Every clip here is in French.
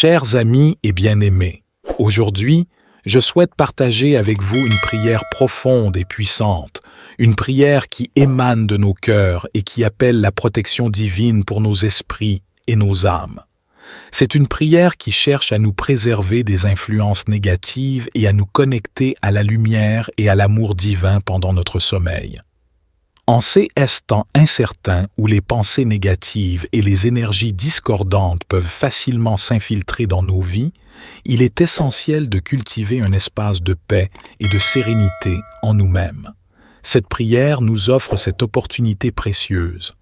Chers amis et bien-aimés, aujourd'hui, je souhaite partager avec vous une prière profonde et puissante, une prière qui émane de nos cœurs et qui appelle la protection divine pour nos esprits et nos âmes. C'est une prière qui cherche à nous préserver des influences négatives et à nous connecter à la lumière et à l'amour divin pendant notre sommeil. En ces temps incertains où les pensées négatives et les énergies discordantes peuvent facilement s'infiltrer dans nos vies, il est essentiel de cultiver un espace de paix et de sérénité en nous-mêmes. Cette prière nous offre cette opportunité précieuse.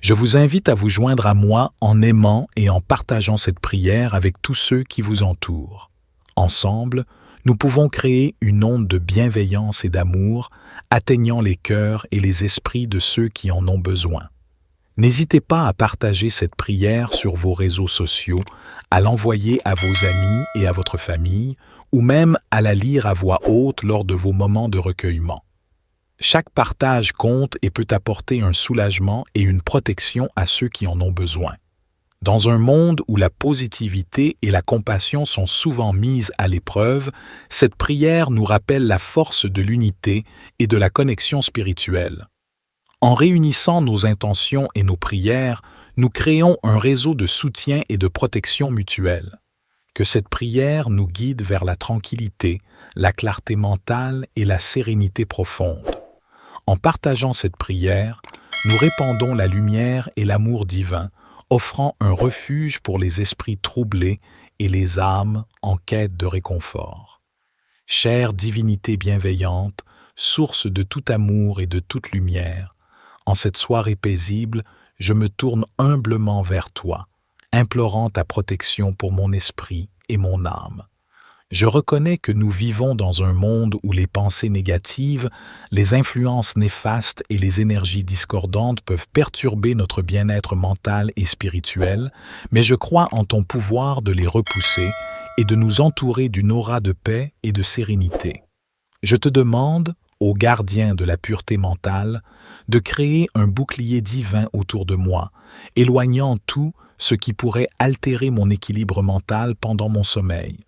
Je vous invite à vous joindre à moi en aimant et en partageant cette prière avec tous ceux qui vous entourent. Ensemble, nous pouvons créer une onde de bienveillance et d'amour, atteignant les cœurs et les esprits de ceux qui en ont besoin. N'hésitez pas à partager cette prière sur vos réseaux sociaux, à l'envoyer à vos amis et à votre famille, ou même à la lire à voix haute lors de vos moments de recueillement. Chaque partage compte et peut apporter un soulagement et une protection à ceux qui en ont besoin. Dans un monde où la positivité et la compassion sont souvent mises à l'épreuve, cette prière nous rappelle la force de l'unité et de la connexion spirituelle. En réunissant nos intentions et nos prières, nous créons un réseau de soutien et de protection mutuelle. Que cette prière nous guide vers la tranquillité, la clarté mentale et la sérénité profonde. En partageant cette prière, nous répandons la lumière et l'amour divin, offrant un refuge pour les esprits troublés et les âmes en quête de réconfort. Chère divinité bienveillante, source de tout amour et de toute lumière, en cette soirée paisible, je me tourne humblement vers toi, implorant ta protection pour mon esprit et mon âme. Je reconnais que nous vivons dans un monde où les pensées négatives, les influences néfastes et les énergies discordantes peuvent perturber notre bien-être mental et spirituel, mais je crois en ton pouvoir de les repousser et de nous entourer d'une aura de paix et de sérénité. Je te demande, ô gardien de la pureté mentale, de créer un bouclier divin autour de moi, éloignant tout ce qui pourrait altérer mon équilibre mental pendant mon sommeil.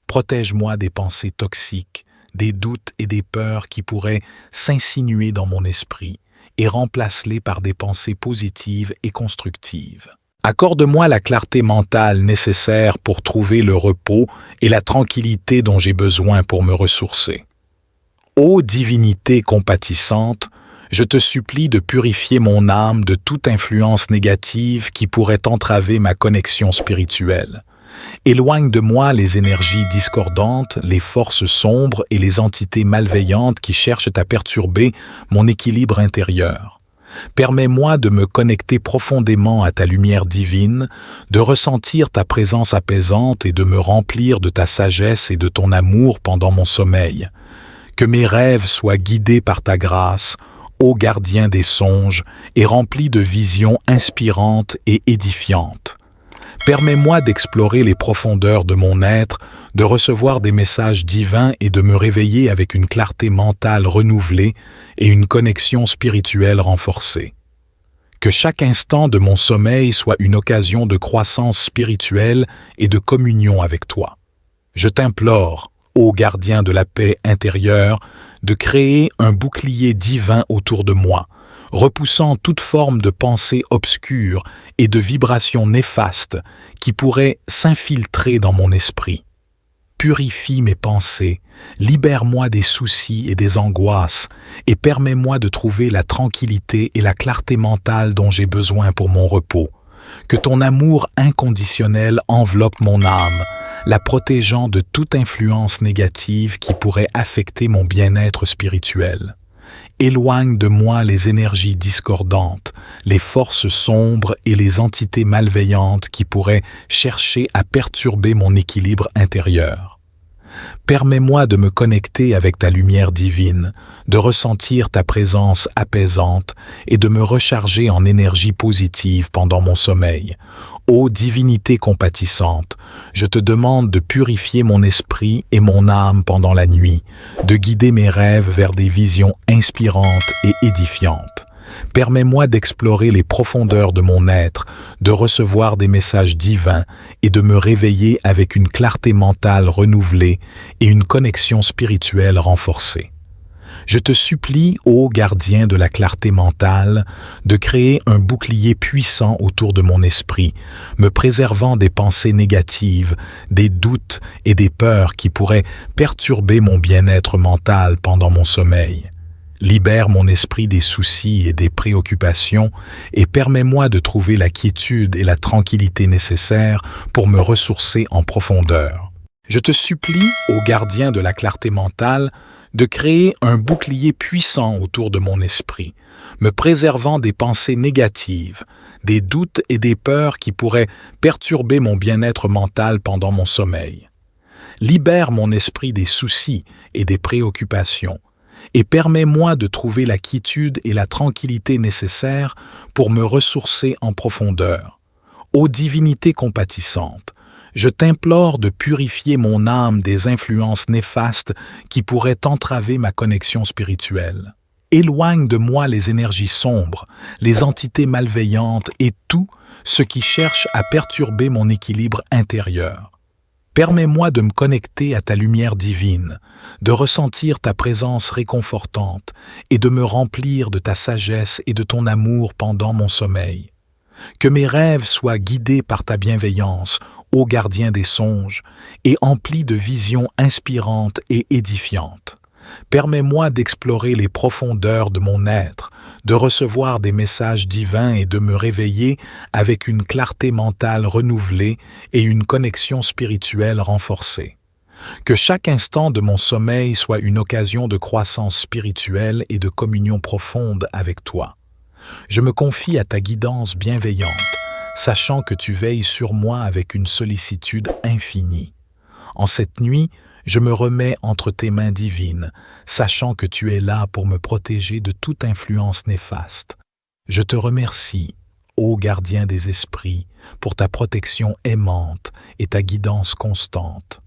Protège-moi des pensées toxiques, des doutes et des peurs qui pourraient s'insinuer dans mon esprit et remplace-les par des pensées positives et constructives. Accorde-moi la clarté mentale nécessaire pour trouver le repos et la tranquillité dont j'ai besoin pour me ressourcer. Ô divinité compatissante, je te supplie de purifier mon âme de toute influence négative qui pourrait entraver ma connexion spirituelle. Éloigne de moi les énergies discordantes, les forces sombres et les entités malveillantes qui cherchent à perturber mon équilibre intérieur. Permets-moi de me connecter profondément à ta lumière divine, de ressentir ta présence apaisante et de me remplir de ta sagesse et de ton amour pendant mon sommeil. Que mes rêves soient guidés par ta grâce, ô gardien des songes, et remplis de visions inspirantes et édifiantes. Permets-moi d'explorer les profondeurs de mon être, de recevoir des messages divins et de me réveiller avec une clarté mentale renouvelée et une connexion spirituelle renforcée. Que chaque instant de mon sommeil soit une occasion de croissance spirituelle et de communion avec toi. Je t'implore, ô gardien de la paix intérieure, de créer un bouclier divin autour de moi, repoussant toute forme de pensée obscure et de vibrations néfastes qui pourraient s'infiltrer dans mon esprit. Purifie mes pensées, libère-moi des soucis et des angoisses et permets-moi de trouver la tranquillité et la clarté mentale dont j'ai besoin pour mon repos. Que ton amour inconditionnel enveloppe mon âme, la protégeant de toute influence négative qui pourrait affecter mon bien-être spirituel. Éloigne de moi les énergies discordantes, les forces sombres et les entités malveillantes qui pourraient chercher à perturber mon équilibre intérieur. Permets-moi de me connecter avec ta lumière divine, de ressentir ta présence apaisante et de me recharger en énergie positive pendant mon sommeil. Ô divinité compatissante, je te demande de purifier mon esprit et mon âme pendant la nuit, de guider mes rêves vers des visions inspirantes et édifiantes. Permets-moi d'explorer les profondeurs de mon être, de recevoir des messages divins et de me réveiller avec une clarté mentale renouvelée et une connexion spirituelle renforcée. Je te supplie, ô gardien de la clarté mentale, de créer un bouclier puissant autour de mon esprit, me préservant des pensées négatives, des doutes et des peurs qui pourraient perturber mon bien-être mental pendant mon sommeil. Libère mon esprit des soucis et des préoccupations et permets-moi de trouver la quiétude et la tranquillité nécessaires pour me ressourcer en profondeur. Je te supplie, ô gardien de la clarté mentale, de créer un bouclier puissant autour de mon esprit, me préservant des pensées négatives, des doutes et des peurs qui pourraient perturber mon bien-être mental pendant mon sommeil. Libère mon esprit des soucis et des préoccupations et permets-moi de trouver la quiétude et la tranquillité nécessaires pour me ressourcer en profondeur. Ô divinité compatissante, je t'implore de purifier mon âme des influences néfastes qui pourraient entraver ma connexion spirituelle. Éloigne de moi les énergies sombres, les entités malveillantes et tout ce qui cherche à perturber mon équilibre intérieur. Permets-moi de me connecter à ta lumière divine, de ressentir ta présence réconfortante et de me remplir de ta sagesse et de ton amour pendant mon sommeil. Que mes rêves soient guidés par ta bienveillance, ô gardien des songes, et emplis de visions inspirantes et édifiantes. Permets-moi d'explorer les profondeurs de mon être, de recevoir des messages divins et de me réveiller avec une clarté mentale renouvelée et une connexion spirituelle renforcée. Que chaque instant de mon sommeil soit une occasion de croissance spirituelle et de communion profonde avec toi. Je me confie à ta guidance bienveillante, sachant que tu veilles sur moi avec une sollicitude infinie. En cette nuit, je me remets entre tes mains divines, sachant que tu es là pour me protéger de toute influence néfaste. Je te remercie, ô gardien des esprits, pour ta protection aimante et ta guidance constante.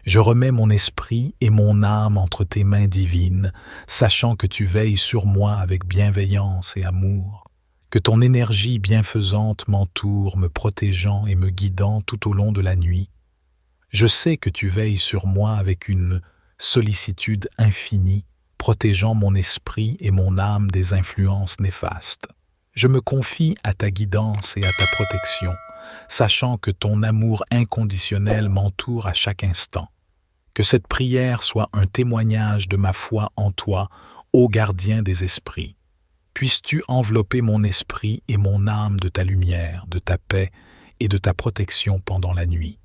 Je remets mon esprit et mon âme entre tes mains divines, sachant que tu veilles sur moi avec bienveillance et amour. Que ton énergie bienfaisante m'entoure, me protégeant et me guidant tout au long de la nuit. Je sais que tu veilles sur moi avec une sollicitude infinie, protégeant mon esprit et mon âme des influences néfastes. Je me confie à ta guidance et à ta protection, sachant que ton amour inconditionnel m'entoure à chaque instant. Que cette prière soit un témoignage de ma foi en toi, ô gardien des esprits. Puisses-tu envelopper mon esprit et mon âme de ta lumière, de ta paix et de ta protection pendant la nuit.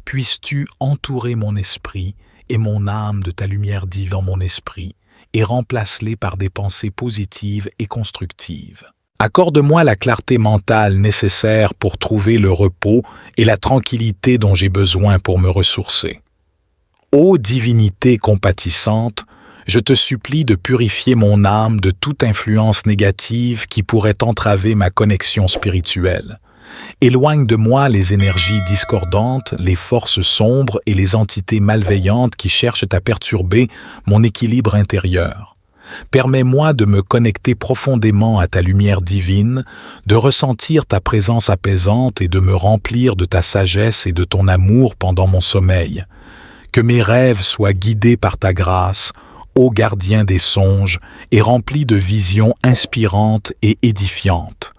Puisses-tu entourer mon esprit et mon âme de ta lumière divine dans mon esprit et remplace-les par des pensées positives et constructives. Accorde-moi la clarté mentale nécessaire pour trouver le repos et la tranquillité dont j'ai besoin pour me ressourcer. Ô divinité compatissante, je te supplie de purifier mon âme de toute influence négative qui pourrait entraver ma connexion spirituelle. Éloigne de moi les énergies discordantes, les forces sombres et les entités malveillantes qui cherchent à perturber mon équilibre intérieur. Permets-moi de me connecter profondément à ta lumière divine, de ressentir ta présence apaisante et de me remplir de ta sagesse et de ton amour pendant mon sommeil. Que mes rêves soient guidés par ta grâce, ô gardien des songes, et remplis de visions inspirantes et édifiantes.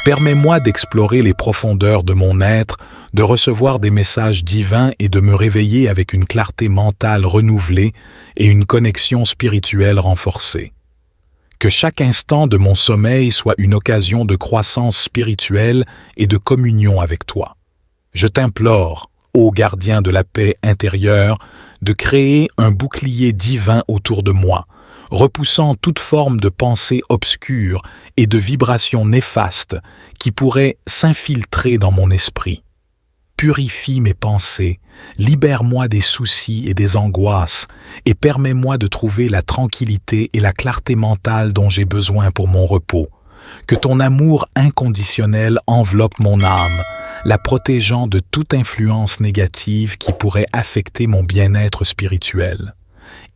Permets-moi d'explorer les profondeurs de mon être, de recevoir des messages divins et de me réveiller avec une clarté mentale renouvelée et une connexion spirituelle renforcée. Que chaque instant de mon sommeil soit une occasion de croissance spirituelle et de communion avec toi. Je t'implore, ô gardien de la paix intérieure, de créer un bouclier divin autour de moi, repoussant toute forme de pensée obscure et de vibrations néfastes qui pourraient s'infiltrer dans mon esprit. Purifie mes pensées, libère-moi des soucis et des angoisses et permets-moi de trouver la tranquillité et la clarté mentale dont j'ai besoin pour mon repos. Que ton amour inconditionnel enveloppe mon âme, la protégeant de toute influence négative qui pourrait affecter mon bien-être spirituel.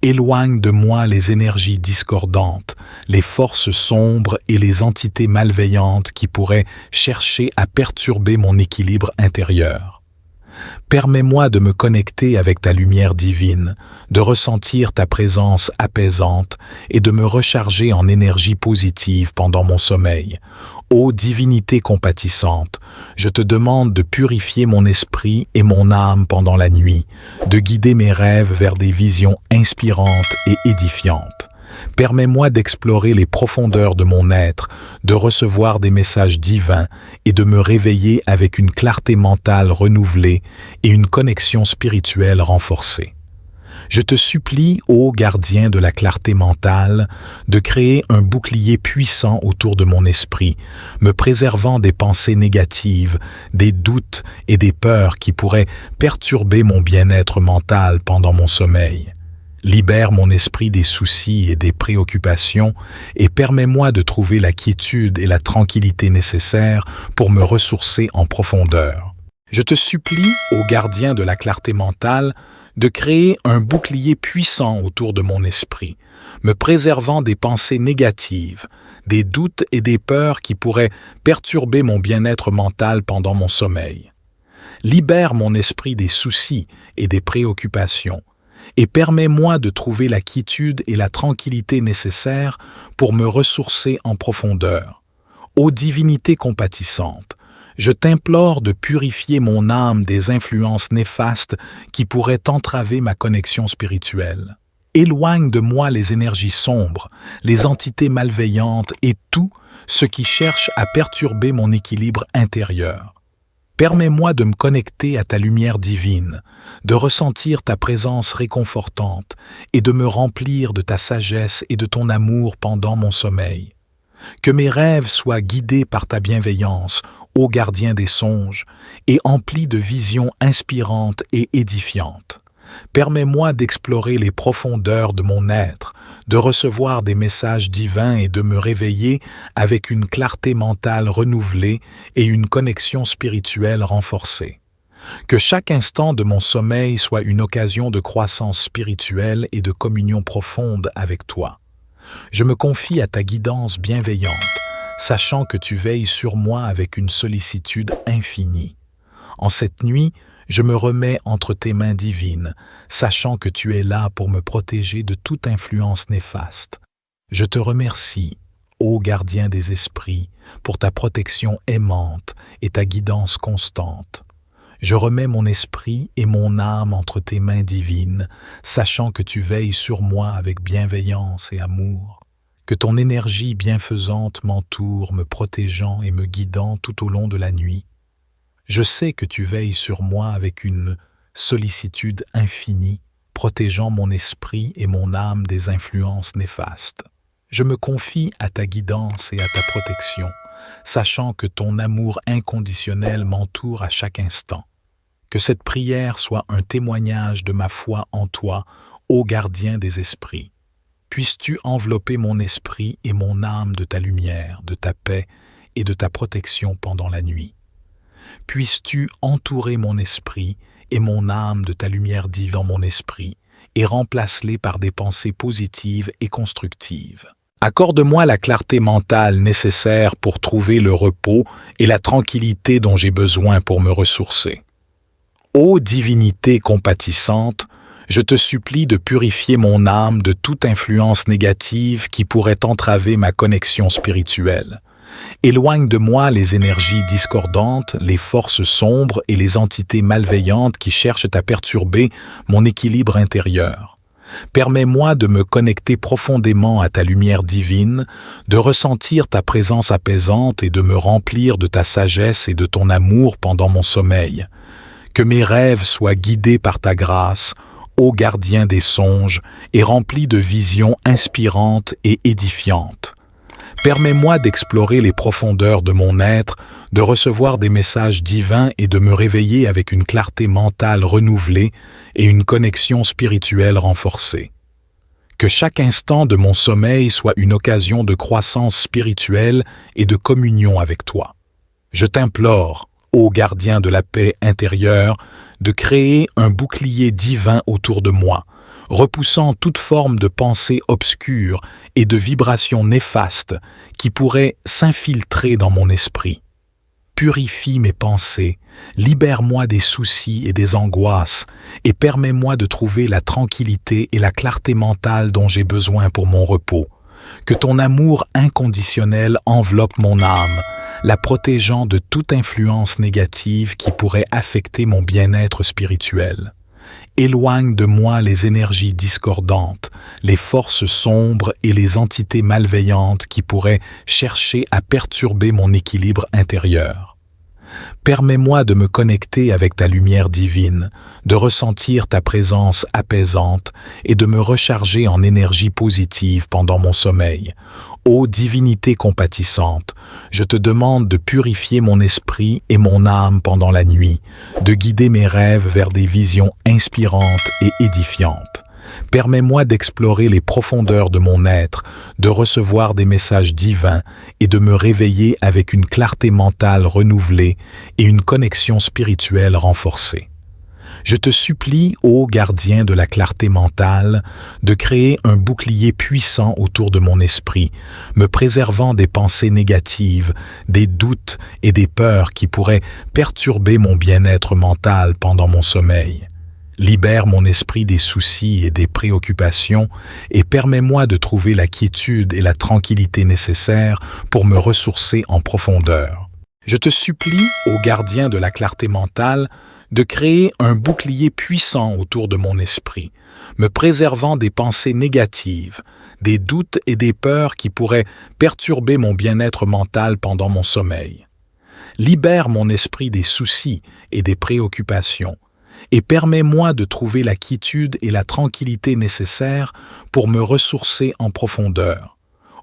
Éloigne de moi les énergies discordantes, les forces sombres et les entités malveillantes qui pourraient chercher à perturber mon équilibre intérieur. Permets-moi de me connecter avec ta lumière divine, de ressentir ta présence apaisante et de me recharger en énergie positive pendant mon sommeil. Ô divinité compatissante, je te demande de purifier mon esprit et mon âme pendant la nuit, de guider mes rêves vers des visions inspirantes et édifiantes. Permets-moi d'explorer les profondeurs de mon être, de recevoir des messages divins et de me réveiller avec une clarté mentale renouvelée et une connexion spirituelle renforcée. Je te supplie, ô gardien de la clarté mentale, de créer un bouclier puissant autour de mon esprit, me préservant des pensées négatives, des doutes et des peurs qui pourraient perturber mon bien-être mental pendant mon sommeil. Libère mon esprit des soucis et des préoccupations et permets-moi de trouver la quiétude et la tranquillité nécessaires pour me ressourcer en profondeur. Je te supplie, ô gardien de la clarté mentale, de créer un bouclier puissant autour de mon esprit, me préservant des pensées négatives, des doutes et des peurs qui pourraient perturber mon bien-être mental pendant mon sommeil. Libère mon esprit des soucis et des préoccupations et permets-moi de trouver la quiétude et la tranquillité nécessaires pour me ressourcer en profondeur. Ô divinité compatissante, je t'implore de purifier mon âme des influences néfastes qui pourraient entraver ma connexion spirituelle. Éloigne de moi les énergies sombres, les entités malveillantes et tout ce qui cherche à perturber mon équilibre intérieur. Permets-moi de me connecter à ta lumière divine, de ressentir ta présence réconfortante et de me remplir de ta sagesse et de ton amour pendant mon sommeil. Que mes rêves soient guidés par ta bienveillance, ô gardien des songes, et emplis de visions inspirantes et édifiantes. Permets-moi d'explorer les profondeurs de mon être, de recevoir des messages divins et de me réveiller avec une clarté mentale renouvelée et une connexion spirituelle renforcée. Que chaque instant de mon sommeil soit une occasion de croissance spirituelle et de communion profonde avec toi. Je me confie à ta guidance bienveillante, sachant que tu veilles sur moi avec une sollicitude infinie. En cette nuit, je me remets entre tes mains divines, sachant que tu es là pour me protéger de toute influence néfaste. Je te remercie, ô gardien des esprits, pour ta protection aimante et ta guidance constante. Je remets mon esprit et mon âme entre tes mains divines, sachant que tu veilles sur moi avec bienveillance et amour. Que ton énergie bienfaisante m'entoure, me protégeant et me guidant tout au long de la nuit. Je sais que tu veilles sur moi avec une sollicitude infinie, protégeant mon esprit et mon âme des influences néfastes. Je me confie à ta guidance et à ta protection, sachant que ton amour inconditionnel m'entoure à chaque instant. Que cette prière soit un témoignage de ma foi en toi, ô gardien des esprits. Puisses-tu envelopper mon esprit et mon âme de ta lumière, de ta paix et de ta protection pendant la nuit. Puisses-tu entourer mon esprit et mon âme de ta lumière divine dans mon esprit et remplace-les par des pensées positives et constructives. Accorde-moi la clarté mentale nécessaire pour trouver le repos et la tranquillité dont j'ai besoin pour me ressourcer. Ô divinité compatissante, je te supplie de purifier mon âme de toute influence négative qui pourrait entraver ma connexion spirituelle. Éloigne de moi les énergies discordantes, les forces sombres et les entités malveillantes qui cherchent à perturber mon équilibre intérieur. Permets-moi de me connecter profondément à ta lumière divine, de ressentir ta présence apaisante et de me remplir de ta sagesse et de ton amour pendant mon sommeil. Que mes rêves soient guidés par ta grâce, ô gardien des songes, et remplis de visions inspirantes et édifiantes. Permets-moi d'explorer les profondeurs de mon être, de recevoir des messages divins et de me réveiller avec une clarté mentale renouvelée et une connexion spirituelle renforcée. Que chaque instant de mon sommeil soit une occasion de croissance spirituelle et de communion avec toi. Je t'implore, ô gardien de la paix intérieure, de créer un bouclier divin autour de moi, repoussant toute forme de pensée obscure et de vibrations néfastes qui pourraient s'infiltrer dans mon esprit. Purifie mes pensées, libère-moi des soucis et des angoisses et permets-moi de trouver la tranquillité et la clarté mentale dont j'ai besoin pour mon repos. Que ton amour inconditionnel enveloppe mon âme, la protégeant de toute influence négative qui pourrait affecter mon bien-être spirituel. Éloigne de moi les énergies discordantes, les forces sombres et les entités malveillantes qui pourraient chercher à perturber mon équilibre intérieur. Permets-moi de me connecter avec ta lumière divine, de ressentir ta présence apaisante et de me recharger en énergie positive pendant mon sommeil. Ô divinité compatissante, je te demande de purifier mon esprit et mon âme pendant la nuit, de guider mes rêves vers des visions inspirantes et édifiantes. Permets-moi d'explorer les profondeurs de mon être, de recevoir des messages divins et de me réveiller avec une clarté mentale renouvelée et une connexion spirituelle renforcée. Je te supplie, ô gardien de la clarté mentale, de créer un bouclier puissant autour de mon esprit, me préservant des pensées négatives, des doutes et des peurs qui pourraient perturber mon bien-être mental pendant mon sommeil. Libère mon esprit des soucis et des préoccupations et permets-moi de trouver la quiétude et la tranquillité nécessaires pour me ressourcer en profondeur. Je te supplie, ô gardien de la clarté mentale, de créer un bouclier puissant autour de mon esprit, me préservant des pensées négatives, des doutes et des peurs qui pourraient perturber mon bien-être mental pendant mon sommeil. Libère mon esprit des soucis et des préoccupations et permets-moi de trouver la quiétude et la tranquillité nécessaires pour me ressourcer en profondeur.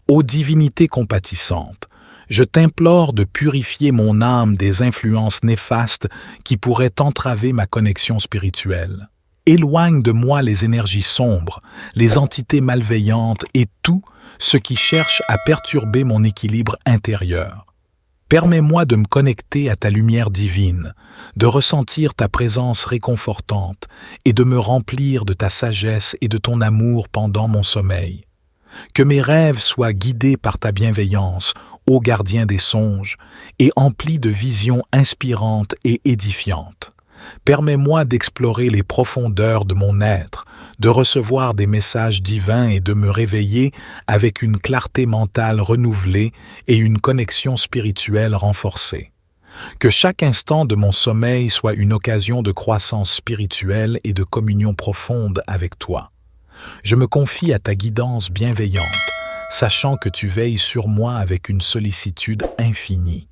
Ô divinité compatissante, je t'implore de purifier mon âme des influences néfastes qui pourraient entraver ma connexion spirituelle. Éloigne de moi les énergies sombres, les entités malveillantes et tout ce qui cherche à perturber mon équilibre intérieur. Permets-moi de me connecter à ta lumière divine, de ressentir ta présence réconfortante et de me remplir de ta sagesse et de ton amour pendant mon sommeil. Que mes rêves soient guidés par ta bienveillance, ô gardien des songes, et emplis de visions inspirantes et édifiantes. Permets-moi d'explorer les profondeurs de mon être, de recevoir des messages divins et de me réveiller avec une clarté mentale renouvelée et une connexion spirituelle renforcée. Que chaque instant de mon sommeil soit une occasion de croissance spirituelle et de communion profonde avec toi. Je me confie à ta guidance bienveillante, sachant que tu veilles sur moi avec une sollicitude infinie.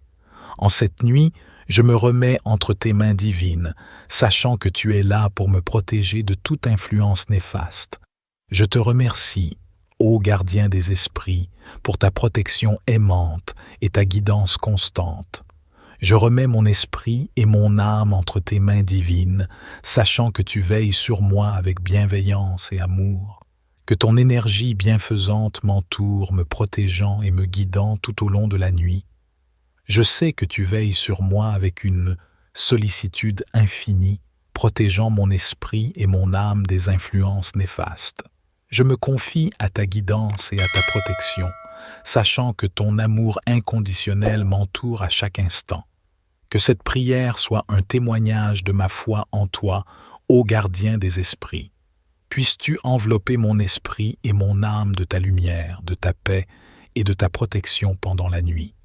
En cette nuit, je me remets entre tes mains divines, sachant que tu es là pour me protéger de toute influence néfaste. Je te remercie, ô gardien des esprits, pour ta protection aimante et ta guidance constante. Je remets mon esprit et mon âme entre tes mains divines, sachant que tu veilles sur moi avec bienveillance et amour. Que ton énergie bienfaisante m'entoure, me protégeant et me guidant tout au long de la nuit. Je sais que tu veilles sur moi avec une sollicitude infinie, protégeant mon esprit et mon âme des influences néfastes. Je me confie à ta guidance et à ta protection, sachant que ton amour inconditionnel m'entoure à chaque instant. Que cette prière soit un témoignage de ma foi en toi, ô gardien des esprits. Puisses-tu envelopper mon esprit et mon âme de ta lumière, de ta paix et de ta protection pendant la nuit.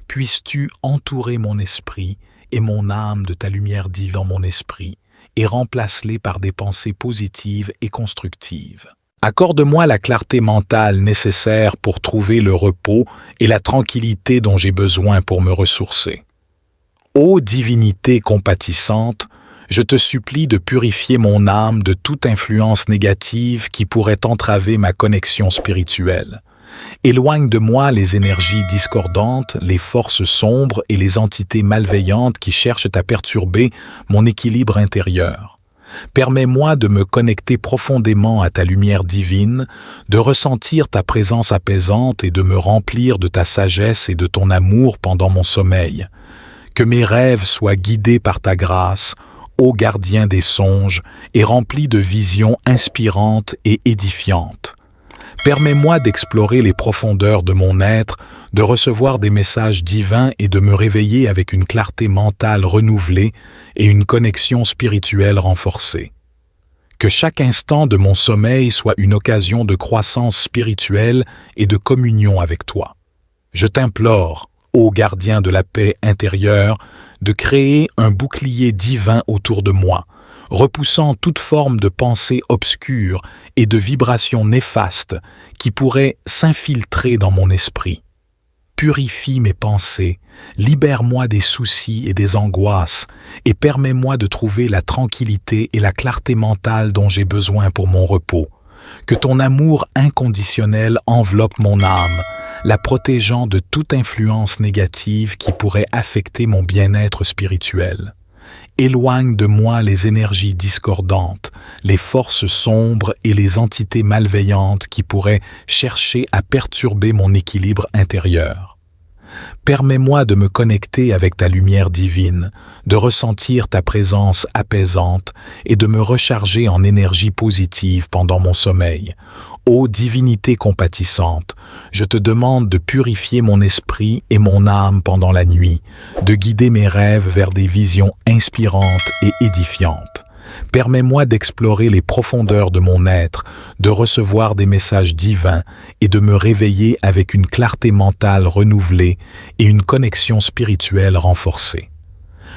Puisses-tu entourer mon esprit et mon âme de ta lumière divine dans mon esprit et remplace-les par des pensées positives et constructives. Accorde-moi la clarté mentale nécessaire pour trouver le repos et la tranquillité dont j'ai besoin pour me ressourcer. Ô divinité compatissante, je te supplie de purifier mon âme de toute influence négative qui pourrait entraver ma connexion spirituelle. Éloigne de moi les énergies discordantes, les forces sombres et les entités malveillantes qui cherchent à perturber mon équilibre intérieur. Permets-moi de me connecter profondément à ta lumière divine, de ressentir ta présence apaisante et de me remplir de ta sagesse et de ton amour pendant mon sommeil. Que mes rêves soient guidés par ta grâce, ô gardien des songes, et rempli de visions inspirantes et édifiantes. Permets-moi d'explorer les profondeurs de mon être, de recevoir des messages divins et de me réveiller avec une clarté mentale renouvelée et une connexion spirituelle renforcée. Que chaque instant de mon sommeil soit une occasion de croissance spirituelle et de communion avec toi. Je t'implore, ô gardien de la paix intérieure, de créer un bouclier divin autour de moi, repoussant toute forme de pensée obscure et de vibrations néfastes qui pourraient s'infiltrer dans mon esprit. Purifie mes pensées, libère-moi des soucis et des angoisses et permets-moi de trouver la tranquillité et la clarté mentale dont j'ai besoin pour mon repos. Que ton amour inconditionnel enveloppe mon âme, la protégeant de toute influence négative qui pourrait affecter mon bien-être spirituel. Éloigne de moi les énergies discordantes, les forces sombres et les entités malveillantes qui pourraient chercher à perturber mon équilibre intérieur. Permets-moi de me connecter avec ta lumière divine, de ressentir ta présence apaisante et de me recharger en énergie positive pendant mon sommeil. Ô divinité compatissante, je te demande de purifier mon esprit et mon âme pendant la nuit, de guider mes rêves vers des visions inspirantes et édifiantes. Permets-moi d'explorer les profondeurs de mon être, de recevoir des messages divins et de me réveiller avec une clarté mentale renouvelée et une connexion spirituelle renforcée.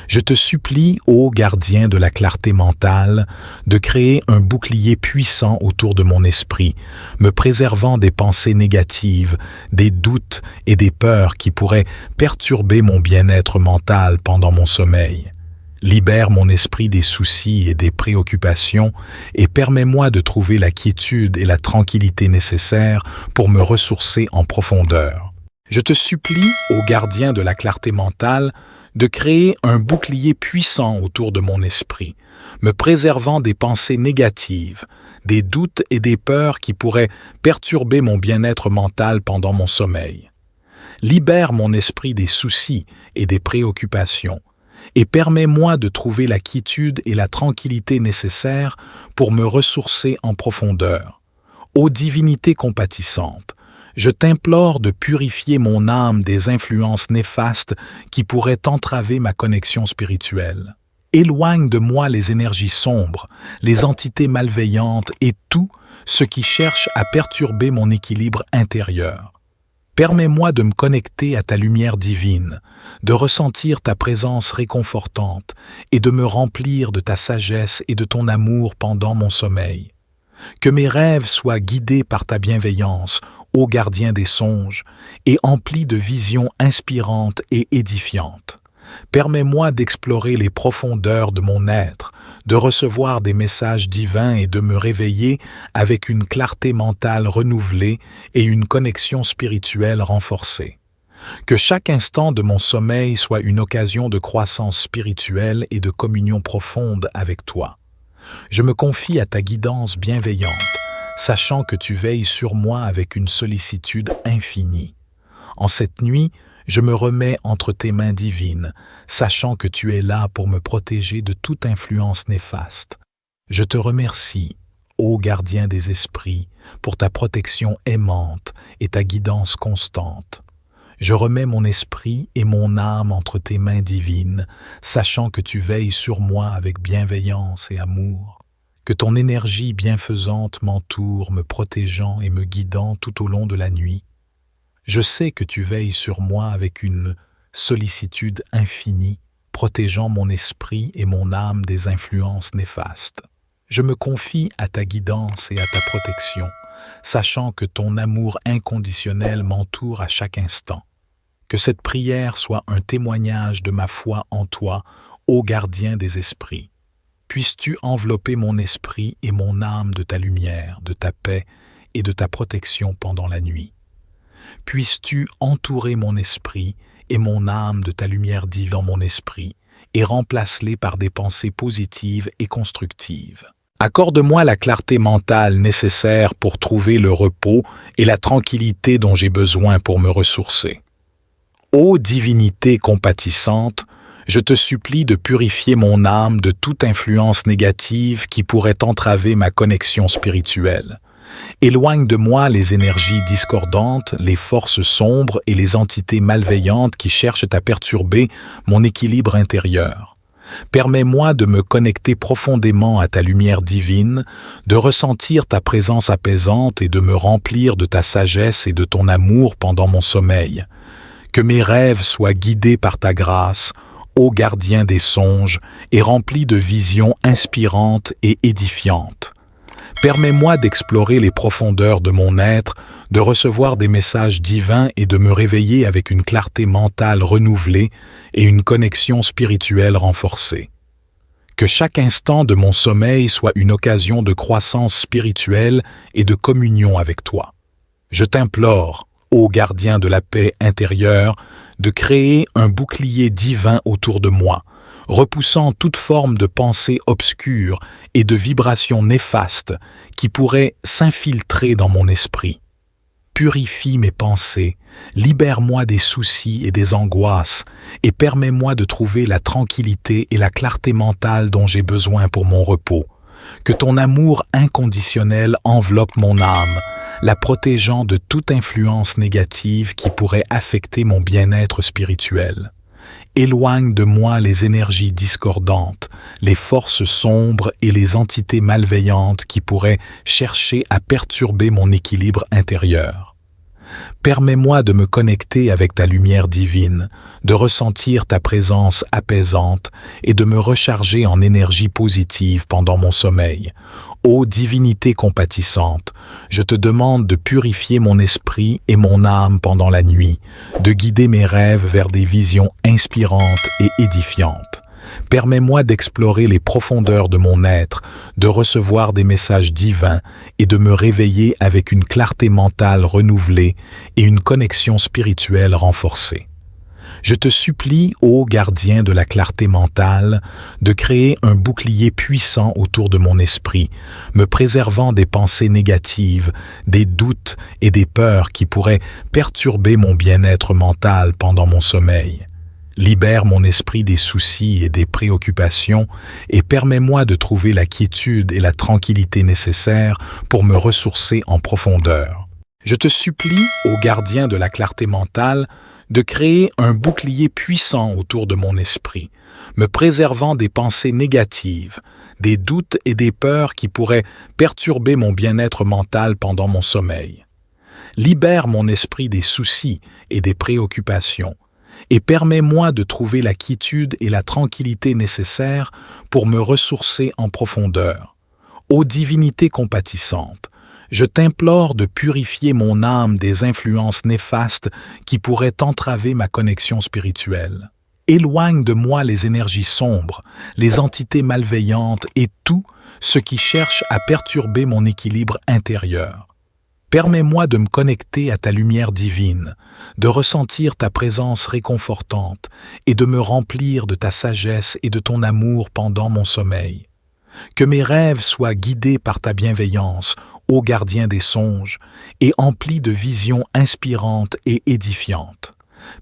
Je te supplie, ô gardien de la clarté mentale, de créer un bouclier puissant autour de mon esprit, me préservant des pensées négatives, des doutes et des peurs qui pourraient perturber mon bien-être mental pendant mon sommeil. Libère mon esprit des soucis et des préoccupations et permets-moi de trouver la quiétude et la tranquillité nécessaires pour me ressourcer en profondeur. Je te supplie, ô gardien de la clarté mentale, de créer un bouclier puissant autour de mon esprit, me préservant des pensées négatives, des doutes et des peurs qui pourraient perturber mon bien-être mental pendant mon sommeil. Libère mon esprit des soucis et des préoccupations, et permets-moi de trouver la quiétude et la tranquillité nécessaires pour me ressourcer en profondeur. Ô divinité compatissante, je t'implore de purifier mon âme des influences néfastes qui pourraient entraver ma connexion spirituelle. Éloigne de moi les énergies sombres, les entités malveillantes et tout ce qui cherche à perturber mon équilibre intérieur. Permets-moi de me connecter à ta lumière divine, de ressentir ta présence réconfortante et de me remplir de ta sagesse et de ton amour pendant mon sommeil. Que mes rêves soient guidés par ta bienveillance, ô gardien des songes, et emplis de visions inspirantes et édifiantes. Permets-moi d'explorer les profondeurs de mon être, de recevoir des messages divins et de me réveiller avec une clarté mentale renouvelée et une connexion spirituelle renforcée. Que chaque instant de mon sommeil soit une occasion de croissance spirituelle et de communion profonde avec toi. Je me confie à ta guidance bienveillante, sachant que tu veilles sur moi avec une sollicitude infinie. En cette nuit, je me remets entre tes mains divines, sachant que tu es là pour me protéger de toute influence néfaste. Je te remercie, ô gardien des esprits, pour ta protection aimante et ta guidance constante. Je remets mon esprit et mon âme entre tes mains divines, sachant que tu veilles sur moi avec bienveillance et amour. Que ton énergie bienfaisante m'entoure, me protégeant et me guidant tout au long de la nuit. Je sais que tu veilles sur moi avec une sollicitude infinie, protégeant mon esprit et mon âme des influences néfastes. Je me confie à ta guidance et à ta protection, sachant que ton amour inconditionnel m'entoure à chaque instant. Que cette prière soit un témoignage de ma foi en toi, ô gardien des esprits. Puisses-tu envelopper mon esprit et mon âme de ta lumière, de ta paix et de ta protection pendant la nuit. Puisses-tu entourer mon esprit et mon âme de ta lumière divine dans mon esprit et remplace-les par des pensées positives et constructives. Accorde-moi la clarté mentale nécessaire pour trouver le repos et la tranquillité dont j'ai besoin pour me ressourcer. Ô divinité compatissante, Je te supplie de purifier mon âme de toute influence négative qui pourrait entraver ma connexion spirituelle. Éloigne de moi les énergies discordantes, les forces sombres et les entités malveillantes qui cherchent à perturber mon équilibre intérieur. Permets-moi de me connecter profondément à ta lumière divine, de ressentir ta présence apaisante et de me remplir de ta sagesse et de ton amour pendant mon sommeil. Que mes rêves soient guidés par ta grâce, ô gardien des songes, et remplis de visions inspirantes et édifiantes. Permets-moi d'explorer les profondeurs de mon être, de recevoir des messages divins et de me réveiller avec une clarté mentale renouvelée et une connexion spirituelle renforcée. Que chaque instant de mon sommeil soit une occasion de croissance spirituelle et de communion avec toi. Je t'implore, ô gardien de la paix intérieure, de créer un bouclier divin autour de moi, repoussant toute forme de pensée obscure et de vibrations néfastes qui pourraient s'infiltrer dans mon esprit. Purifie mes pensées, libère-moi des soucis et des angoisses et permets-moi de trouver la tranquillité et la clarté mentale dont j'ai besoin pour mon repos. Que ton amour inconditionnel enveloppe mon âme, la protégeant de toute influence négative qui pourrait affecter mon bien-être spirituel. Éloigne de moi les énergies discordantes, les forces sombres et les entités malveillantes qui pourraient chercher à perturber mon équilibre intérieur. Permets-moi de me connecter avec ta lumière divine, de ressentir ta présence apaisante et de me recharger en énergie positive pendant mon sommeil. Ô divinité compatissante, je te demande de purifier mon esprit et mon âme pendant la nuit, de guider mes rêves vers des visions inspirantes et édifiantes. Permets-moi d'explorer les profondeurs de mon être, de recevoir des messages divins et de me réveiller avec une clarté mentale renouvelée et une connexion spirituelle renforcée. Je te supplie, ô gardien de la clarté mentale, de créer un bouclier puissant autour de mon esprit, me préservant des pensées négatives, des doutes et des peurs qui pourraient perturber mon bien-être mental pendant mon sommeil. Libère mon esprit des soucis et des préoccupations et permets-moi de trouver la quiétude et la tranquillité nécessaires pour me ressourcer en profondeur. Je te supplie, ô gardien de la clarté mentale, de créer un bouclier puissant autour de mon esprit, me préservant des pensées négatives, des doutes et des peurs qui pourraient perturber mon bien-être mental pendant mon sommeil. Libère mon esprit des soucis et des préoccupations et permets-moi de trouver la quiétude et la tranquillité nécessaires pour me ressourcer en profondeur. Ô divinité compatissante, je t'implore de purifier mon âme des influences néfastes qui pourraient entraver ma connexion spirituelle. Éloigne de moi les énergies sombres, les entités malveillantes et tout ce qui cherche à perturber mon équilibre intérieur. Permets-moi de me connecter à ta lumière divine, de ressentir ta présence réconfortante et de me remplir de ta sagesse et de ton amour pendant mon sommeil. Que mes rêves soient guidés par ta bienveillance, ô gardien des songes, et emplis de visions inspirantes et édifiantes.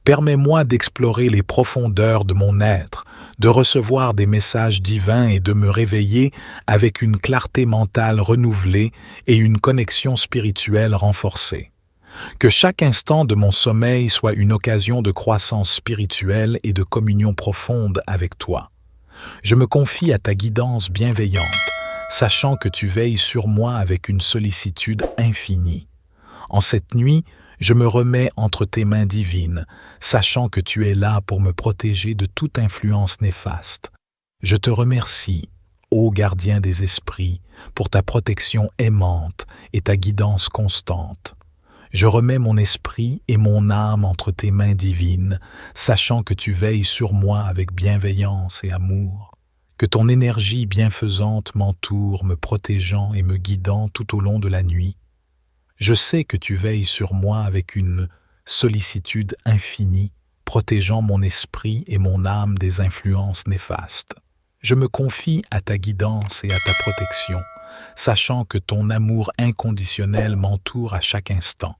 Permets-moi d'explorer les profondeurs de mon être, de recevoir des messages divins et de me réveiller avec une clarté mentale renouvelée et une connexion spirituelle renforcée. Que chaque instant de mon sommeil soit une occasion de croissance spirituelle et de communion profonde avec toi. Je me confie à ta guidance bienveillante, sachant que tu veilles sur moi avec une sollicitude infinie. En cette nuit, je me remets entre tes mains divines, sachant que tu es là pour me protéger de toute influence néfaste. Je te remercie, ô gardien des esprits, pour ta protection aimante et ta guidance constante. Je remets mon esprit et mon âme entre tes mains divines, sachant que tu veilles sur moi avec bienveillance et amour. Que ton énergie bienfaisante m'entoure, me protégeant et me guidant tout au long de la nuit. Je sais que tu veilles sur moi avec une sollicitude infinie, protégeant mon esprit et mon âme des influences néfastes. Je me confie à ta guidance et à ta protection, sachant que ton amour inconditionnel m'entoure à chaque instant.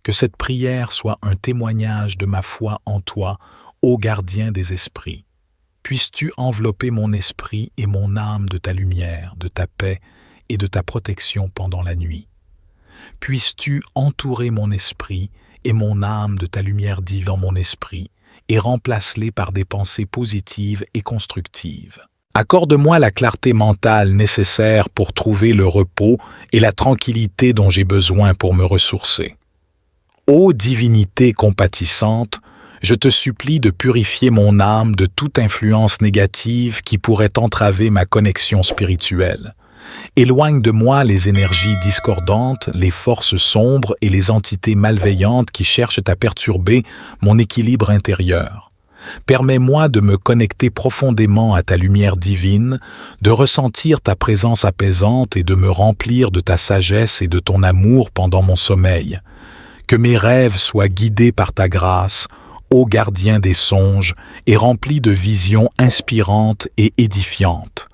Que cette prière soit un témoignage de ma foi en toi, ô gardien des esprits. Puisses-tu envelopper mon esprit et mon âme de ta lumière, de ta paix et de ta protection pendant la nuit. Puisses-tu entourer mon esprit et mon âme de ta lumière divine dans mon esprit et remplace-les par des pensées positives et constructives. Accorde-moi la clarté mentale nécessaire pour trouver le repos et la tranquillité dont j'ai besoin pour me ressourcer. Ô divinité compatissante, je te supplie de purifier mon âme de toute influence négative qui pourrait entraver ma connexion spirituelle. Éloigne de moi les énergies discordantes, les forces sombres et les entités malveillantes qui cherchent à perturber mon équilibre intérieur. Permets-moi de me connecter profondément à ta lumière divine, de ressentir ta présence apaisante et de me remplir de ta sagesse et de ton amour pendant mon sommeil. Que mes rêves soient guidés par ta grâce, ô gardien des songes, et remplis de visions inspirantes et édifiantes.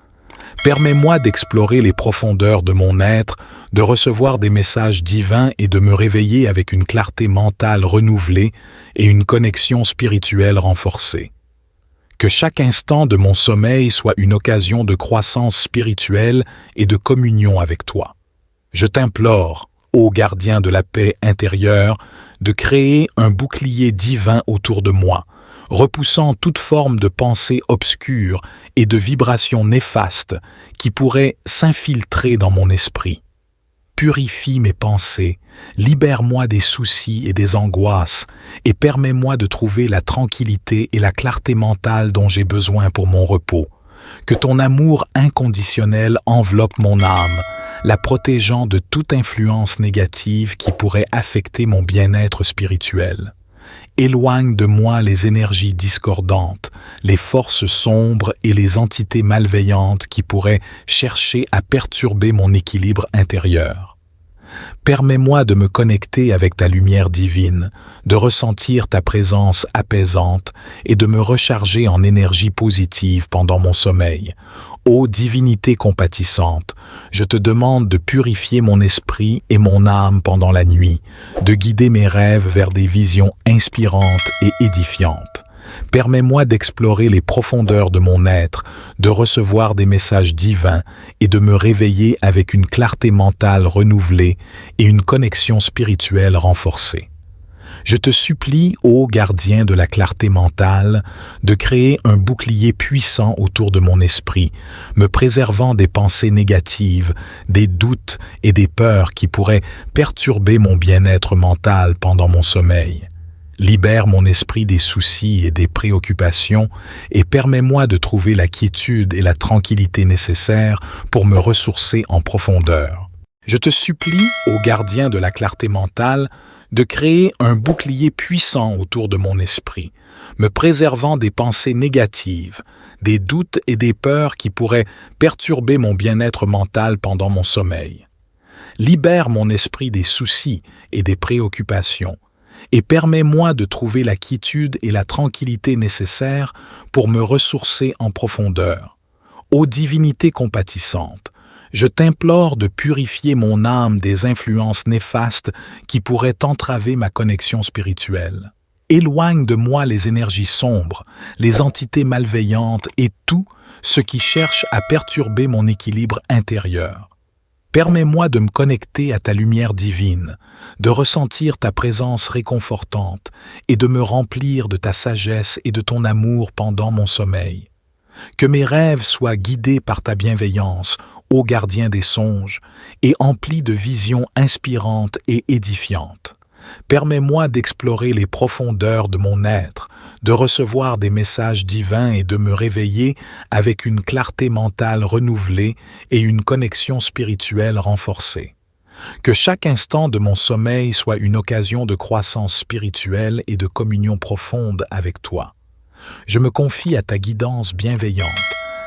Permets-moi d'explorer les profondeurs de mon être, de recevoir des messages divins et de me réveiller avec une clarté mentale renouvelée et une connexion spirituelle renforcée. Que chaque instant de mon sommeil soit une occasion de croissance spirituelle et de communion avec toi. Je t'implore, ô gardien de la paix intérieure, de créer un bouclier divin autour de moi, repoussant toute forme de pensée obscure et de vibrations néfastes qui pourraient s'infiltrer dans mon esprit. Purifie mes pensées, libère-moi des soucis et des angoisses et permets-moi de trouver la tranquillité et la clarté mentale dont j'ai besoin pour mon repos. Que ton amour inconditionnel enveloppe mon âme, la protégeant de toute influence négative qui pourrait affecter mon bien-être spirituel. Éloigne de moi les énergies discordantes, les forces sombres et les entités malveillantes qui pourraient chercher à perturber mon équilibre intérieur. Permets-moi de me connecter avec ta lumière divine, de ressentir ta présence apaisante et de me recharger en énergie positive pendant mon sommeil. Ô divinité compatissante, je te demande de purifier mon esprit et mon âme pendant la nuit, de guider mes rêves vers des visions inspirantes et édifiantes. Permets-moi d'explorer les profondeurs de mon être, de recevoir des messages divins et de me réveiller avec une clarté mentale renouvelée et une connexion spirituelle renforcée. Je te supplie, ô gardien de la clarté mentale, de créer un bouclier puissant autour de mon esprit, me préservant des pensées négatives, des doutes et des peurs qui pourraient perturber mon bien-être mental pendant mon sommeil. Libère mon esprit des soucis et des préoccupations et permets-moi de trouver la quiétude et la tranquillité nécessaires pour me ressourcer en profondeur. Je te supplie, ô gardien de la clarté mentale, de créer un bouclier puissant autour de mon esprit, me préservant des pensées négatives, des doutes et des peurs qui pourraient perturber mon bien-être mental pendant mon sommeil. Libère mon esprit des soucis et des préoccupations, et permets-moi de trouver la quiétude et la tranquillité nécessaires pour me ressourcer en profondeur. Ô divinité compatissante, je t'implore de purifier mon âme des influences néfastes qui pourraient entraver ma connexion spirituelle. Éloigne de moi les énergies sombres, les entités malveillantes et tout ce qui cherche à perturber mon équilibre intérieur. Permets-moi de me connecter à ta lumière divine, de ressentir ta présence réconfortante et de me remplir de ta sagesse et de ton amour pendant mon sommeil. Que mes rêves soient guidés par ta bienveillance, ô gardien des songes, et emplis de visions inspirantes et édifiantes. Permets-moi d'explorer les profondeurs de mon être, de recevoir des messages divins et de me réveiller avec une clarté mentale renouvelée et une connexion spirituelle renforcée. Que chaque instant de mon sommeil soit une occasion de croissance spirituelle et de communion profonde avec toi. Je me confie à ta guidance bienveillante,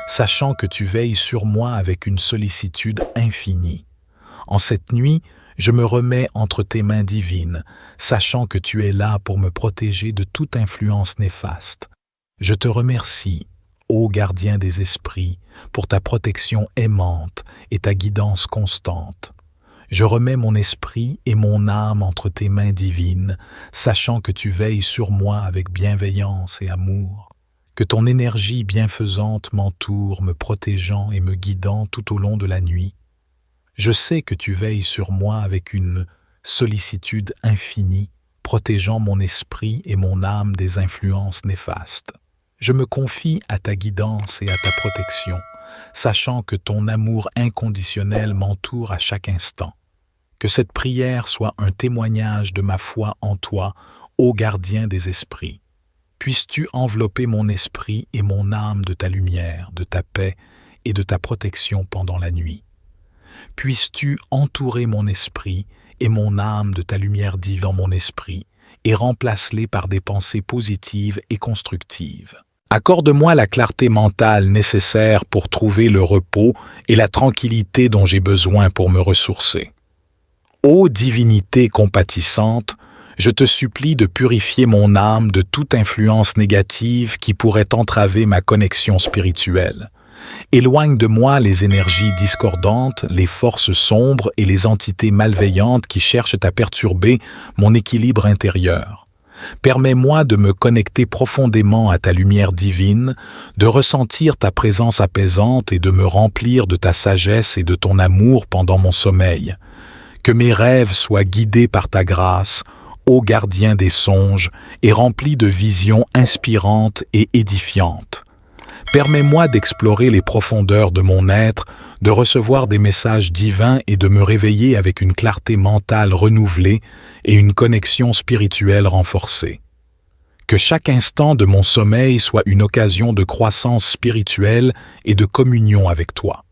sachant que tu veilles sur moi avec une sollicitude infinie. En cette nuit, je me remets entre tes mains divines, sachant que tu es là pour me protéger de toute influence néfaste. Je te remercie, ô gardien des esprits, pour ta protection aimante et ta guidance constante. Je remets mon esprit et mon âme entre tes mains divines, sachant que tu veilles sur moi avec bienveillance et amour. Que ton énergie bienfaisante m'entoure, me protégeant et me guidant tout au long de la nuit. Je sais que tu veilles sur moi avec une sollicitude infinie, protégeant mon esprit et mon âme des influences néfastes. Je me confie à ta guidance et à ta protection, sachant que ton amour inconditionnel m'entoure à chaque instant. Que cette prière soit un témoignage de ma foi en toi, ô gardien des esprits. Puisses-tu envelopper mon esprit et mon âme de ta lumière, de ta paix et de ta protection pendant la nuit. Puisses-tu entourer mon esprit et mon âme de ta lumière divine dans mon esprit et remplace-les par des pensées positives et constructives. Accorde-moi la clarté mentale nécessaire pour trouver le repos et la tranquillité dont j'ai besoin pour me ressourcer. Ô divinité compatissante, je te supplie de purifier mon âme de toute influence négative qui pourrait entraver ma connexion spirituelle. Éloigne de moi les énergies discordantes, les forces sombres et les entités malveillantes qui cherchent à perturber mon équilibre intérieur. Permets-moi de me connecter profondément à ta lumière divine, de ressentir ta présence apaisante et de me remplir de ta sagesse et de ton amour pendant mon sommeil. Que mes rêves soient guidés par ta grâce, ô gardien des songes, et remplis de visions inspirantes et édifiantes. Permets-moi d'explorer les profondeurs de mon être, de recevoir des messages divins et de me réveiller avec une clarté mentale renouvelée et une connexion spirituelle renforcée. Que chaque instant de mon sommeil soit une occasion de croissance spirituelle et de communion avec toi.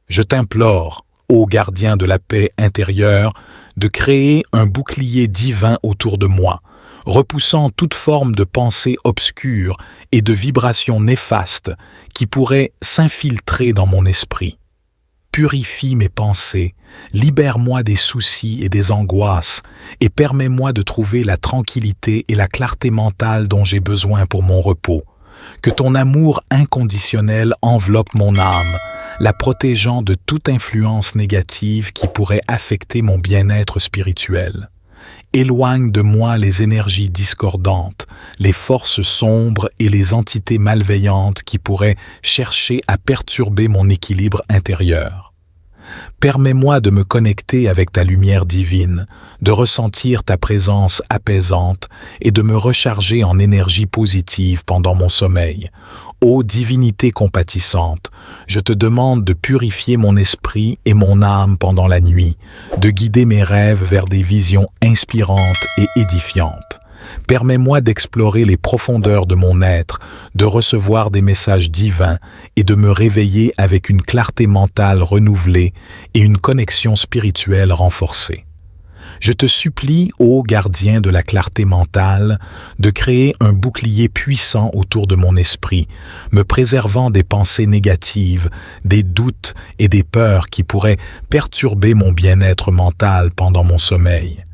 Je t'implore, ô gardien de la paix intérieure, de créer un bouclier divin autour de moi, repoussant toute forme de pensée obscure et de vibrations néfastes qui pourraient s'infiltrer dans mon esprit. Purifie mes pensées, libère-moi des soucis et des angoisses et permets-moi de trouver la tranquillité et la clarté mentale dont j'ai besoin pour mon repos. Que ton amour inconditionnel enveloppe mon âme, la protégeant de toute influence négative qui pourrait affecter mon bien-être spirituel. Éloigne de moi les énergies discordantes, les forces sombres et les entités malveillantes qui pourraient chercher à perturber mon équilibre intérieur. Permets-moi de me connecter avec ta lumière divine, de ressentir ta présence apaisante et de me recharger en énergie positive pendant mon sommeil. Ô divinité compatissante, je te demande de purifier mon esprit et mon âme pendant la nuit, de guider mes rêves vers des visions inspirantes et édifiantes. Permets-moi d'explorer les profondeurs de mon être, de recevoir des messages divins et de me réveiller avec une clarté mentale renouvelée et une connexion spirituelle renforcée. Je te supplie, ô gardien de la clarté mentale, de créer un bouclier puissant autour de mon esprit, me préservant des pensées négatives, des doutes et des peurs qui pourraient perturber mon bien-être mental pendant mon sommeil.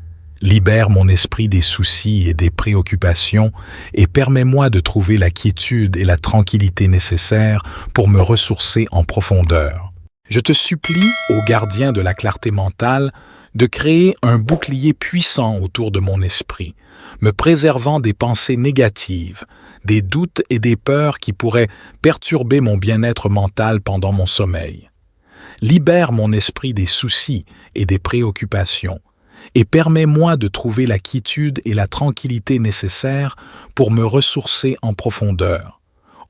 Libère mon esprit des soucis et des préoccupations et permets-moi de trouver la quiétude et la tranquillité nécessaires pour me ressourcer en profondeur. Je te supplie, ô gardien de la clarté mentale, de créer un bouclier puissant autour de mon esprit, me préservant des pensées négatives, des doutes et des peurs qui pourraient perturber mon bien-être mental pendant mon sommeil. Libère mon esprit des soucis et des préoccupations et permets-moi de trouver la quiétude et la tranquillité nécessaires pour me ressourcer en profondeur.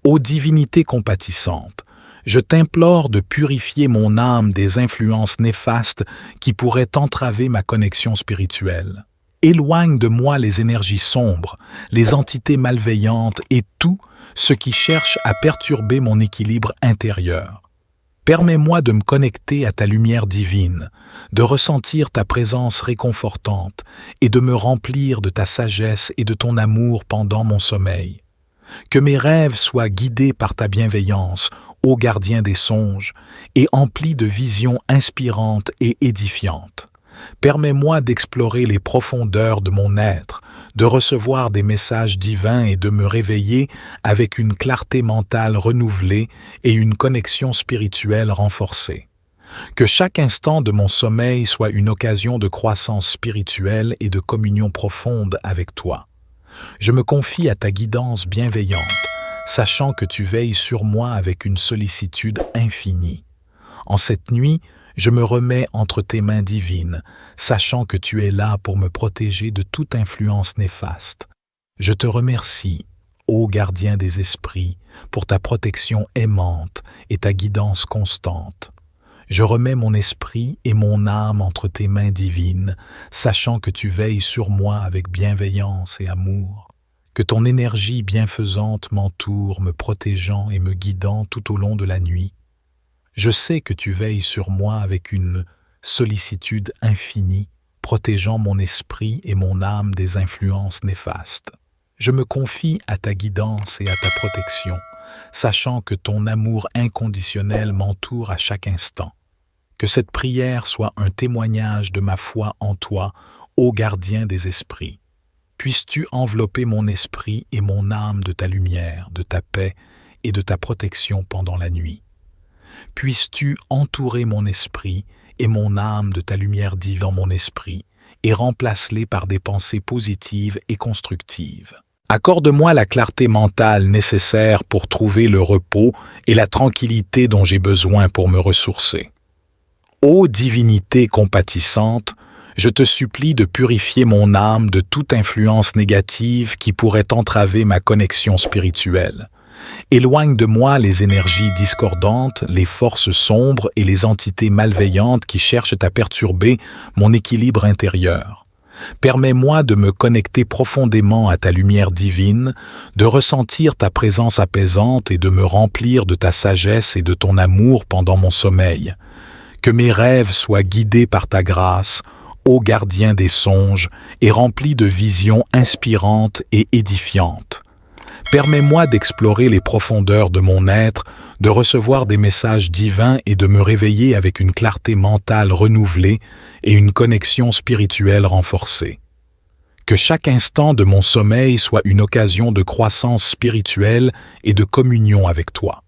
Ô divinité compatissante, je t'implore de purifier mon âme des influences néfastes qui pourraient entraver ma connexion spirituelle. Éloigne de moi les énergies sombres, les entités malveillantes et tout ce qui cherche à perturber mon équilibre intérieur. Permets-moi de me connecter à ta lumière divine, de ressentir ta présence réconfortante et de me remplir de ta sagesse et de ton amour pendant mon sommeil. Que mes rêves soient guidés par ta bienveillance, ô gardien des songes, et emplis de visions inspirantes et édifiantes. Permets-moi d'explorer les profondeurs de mon être, de recevoir des messages divins et de me réveiller avec une clarté mentale renouvelée et une connexion spirituelle renforcée. Que chaque instant de mon sommeil soit une occasion de croissance spirituelle et de communion profonde avec toi. Je me confie à ta guidance bienveillante, sachant que tu veilles sur moi avec une sollicitude infinie. En cette nuit, je me remets entre tes mains divines, sachant que tu es là pour me protéger de toute influence néfaste. Je te remercie, ô gardien des esprits, pour ta protection aimante et ta guidance constante. Je remets mon esprit et mon âme entre tes mains divines, sachant que tu veilles sur moi avec bienveillance et amour. Que ton énergie bienfaisante m'entoure, me protégeant et me guidant tout au long de la nuit. Je sais que tu veilles sur moi avec une sollicitude infinie, protégeant mon esprit et mon âme des influences néfastes. Je me confie à ta guidance et à ta protection, sachant que ton amour inconditionnel m'entoure à chaque instant. Que cette prière soit un témoignage de ma foi en toi, ô gardien des esprits. Puisses-tu envelopper mon esprit et mon âme de ta lumière, de ta paix et de ta protection pendant la nuit. Puisses-tu entourer mon esprit et mon âme de ta lumière divine dans mon esprit et remplace-les par des pensées positives et constructives. Accorde-moi la clarté mentale nécessaire pour trouver le repos et la tranquillité dont j'ai besoin pour me ressourcer. Ô divinité compatissante, je te supplie de purifier mon âme de toute influence négative qui pourrait entraver ma connexion spirituelle. Éloigne de moi les énergies discordantes, les forces sombres et les entités malveillantes qui cherchent à perturber mon équilibre intérieur. Permets-moi de me connecter profondément à ta lumière divine, de ressentir ta présence apaisante et de me remplir de ta sagesse et de ton amour pendant mon sommeil. Que mes rêves soient guidés par ta grâce, ô gardien des songes, et remplis de visions inspirantes et édifiantes. Permets-moi d'explorer les profondeurs de mon être, de recevoir des messages divins et de me réveiller avec une clarté mentale renouvelée et une connexion spirituelle renforcée. Que chaque instant de mon sommeil soit une occasion de croissance spirituelle et de communion avec toi.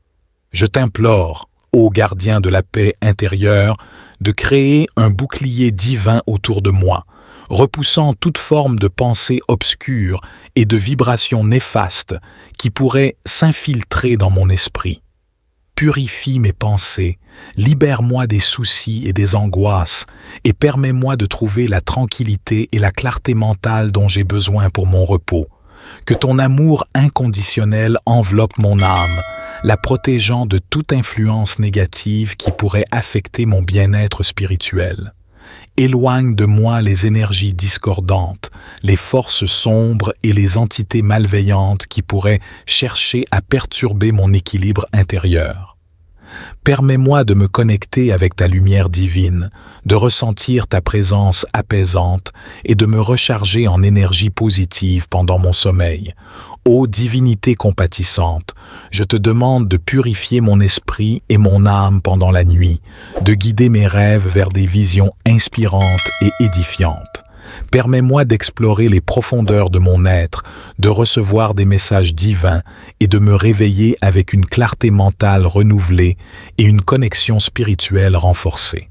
Je t'implore, ô gardien de la paix intérieure, de créer un bouclier divin autour de moi, repoussant toute forme de pensée obscure et de vibrations néfastes qui pourraient s'infiltrer dans mon esprit. Purifie mes pensées, libère-moi des soucis et des angoisses et permets-moi de trouver la tranquillité et la clarté mentale dont j'ai besoin pour mon repos. Que ton amour inconditionnel enveloppe mon âme, la protégeant de toute influence négative qui pourrait affecter mon bien-être spirituel. Éloigne de moi les énergies discordantes, les forces sombres et les entités malveillantes qui pourraient chercher à perturber mon équilibre intérieur. Permets-moi de me connecter avec ta lumière divine, de ressentir ta présence apaisante et de me recharger en énergie positive pendant mon sommeil. Ô divinité compatissante, je te demande de purifier mon esprit et mon âme pendant la nuit, de guider mes rêves vers des visions inspirantes et édifiantes. Permets-moi d'explorer les profondeurs de mon être, de recevoir des messages divins et de me réveiller avec une clarté mentale renouvelée et une connexion spirituelle renforcée.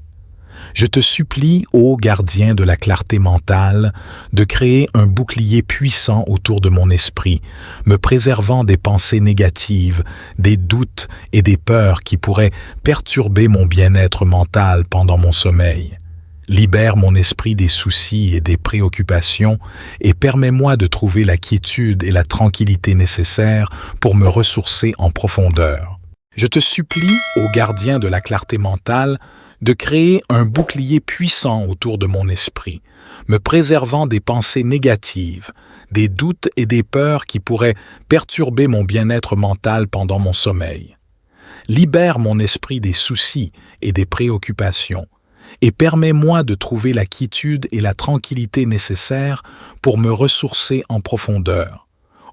Je te supplie, ô gardien de la clarté mentale, de créer un bouclier puissant autour de mon esprit, me préservant des pensées négatives, des doutes et des peurs qui pourraient perturber mon bien-être mental pendant mon sommeil. Libère mon esprit des soucis et des préoccupations et permets-moi de trouver la quiétude et la tranquillité nécessaires pour me ressourcer en profondeur. Je te supplie, ô gardien de la clarté mentale, de créer un bouclier puissant autour de mon esprit, me préservant des pensées négatives, des doutes et des peurs qui pourraient perturber mon bien-être mental pendant mon sommeil. Libère mon esprit des soucis et des préoccupations et permets-moi de trouver la quiétude et la tranquillité nécessaires pour me ressourcer en profondeur.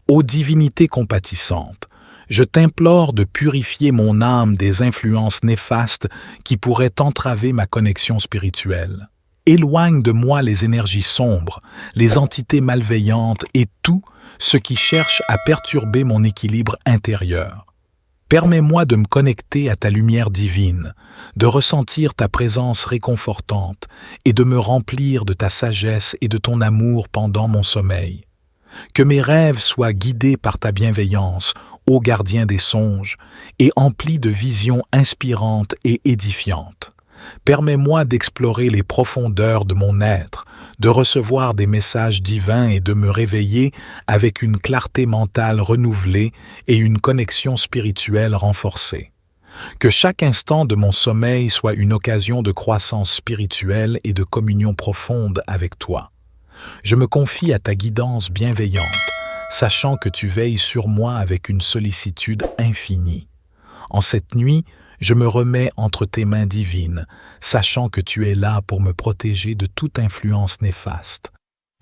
Ô divinité compatissante, je t'implore de purifier mon âme des influences néfastes qui pourraient entraver ma connexion spirituelle. Éloigne de moi les énergies sombres, les entités malveillantes et tout ce qui cherche à perturber mon équilibre intérieur. Permets-moi de me connecter à ta lumière divine, de ressentir ta présence réconfortante et de me remplir de ta sagesse et de ton amour pendant mon sommeil. Que mes rêves soient guidés par ta bienveillance, ô gardien des songes, et empli de visions inspirantes et édifiantes. Permets-moi d'explorer les profondeurs de mon être, de recevoir des messages divins et de me réveiller avec une clarté mentale renouvelée et une connexion spirituelle renforcée. Que chaque instant de mon sommeil soit une occasion de croissance spirituelle et de communion profonde avec toi. Je me confie à ta guidance bienveillante, sachant que tu veilles sur moi avec une sollicitude infinie. En cette nuit, je me remets entre tes mains divines, sachant que tu es là pour me protéger de toute influence néfaste.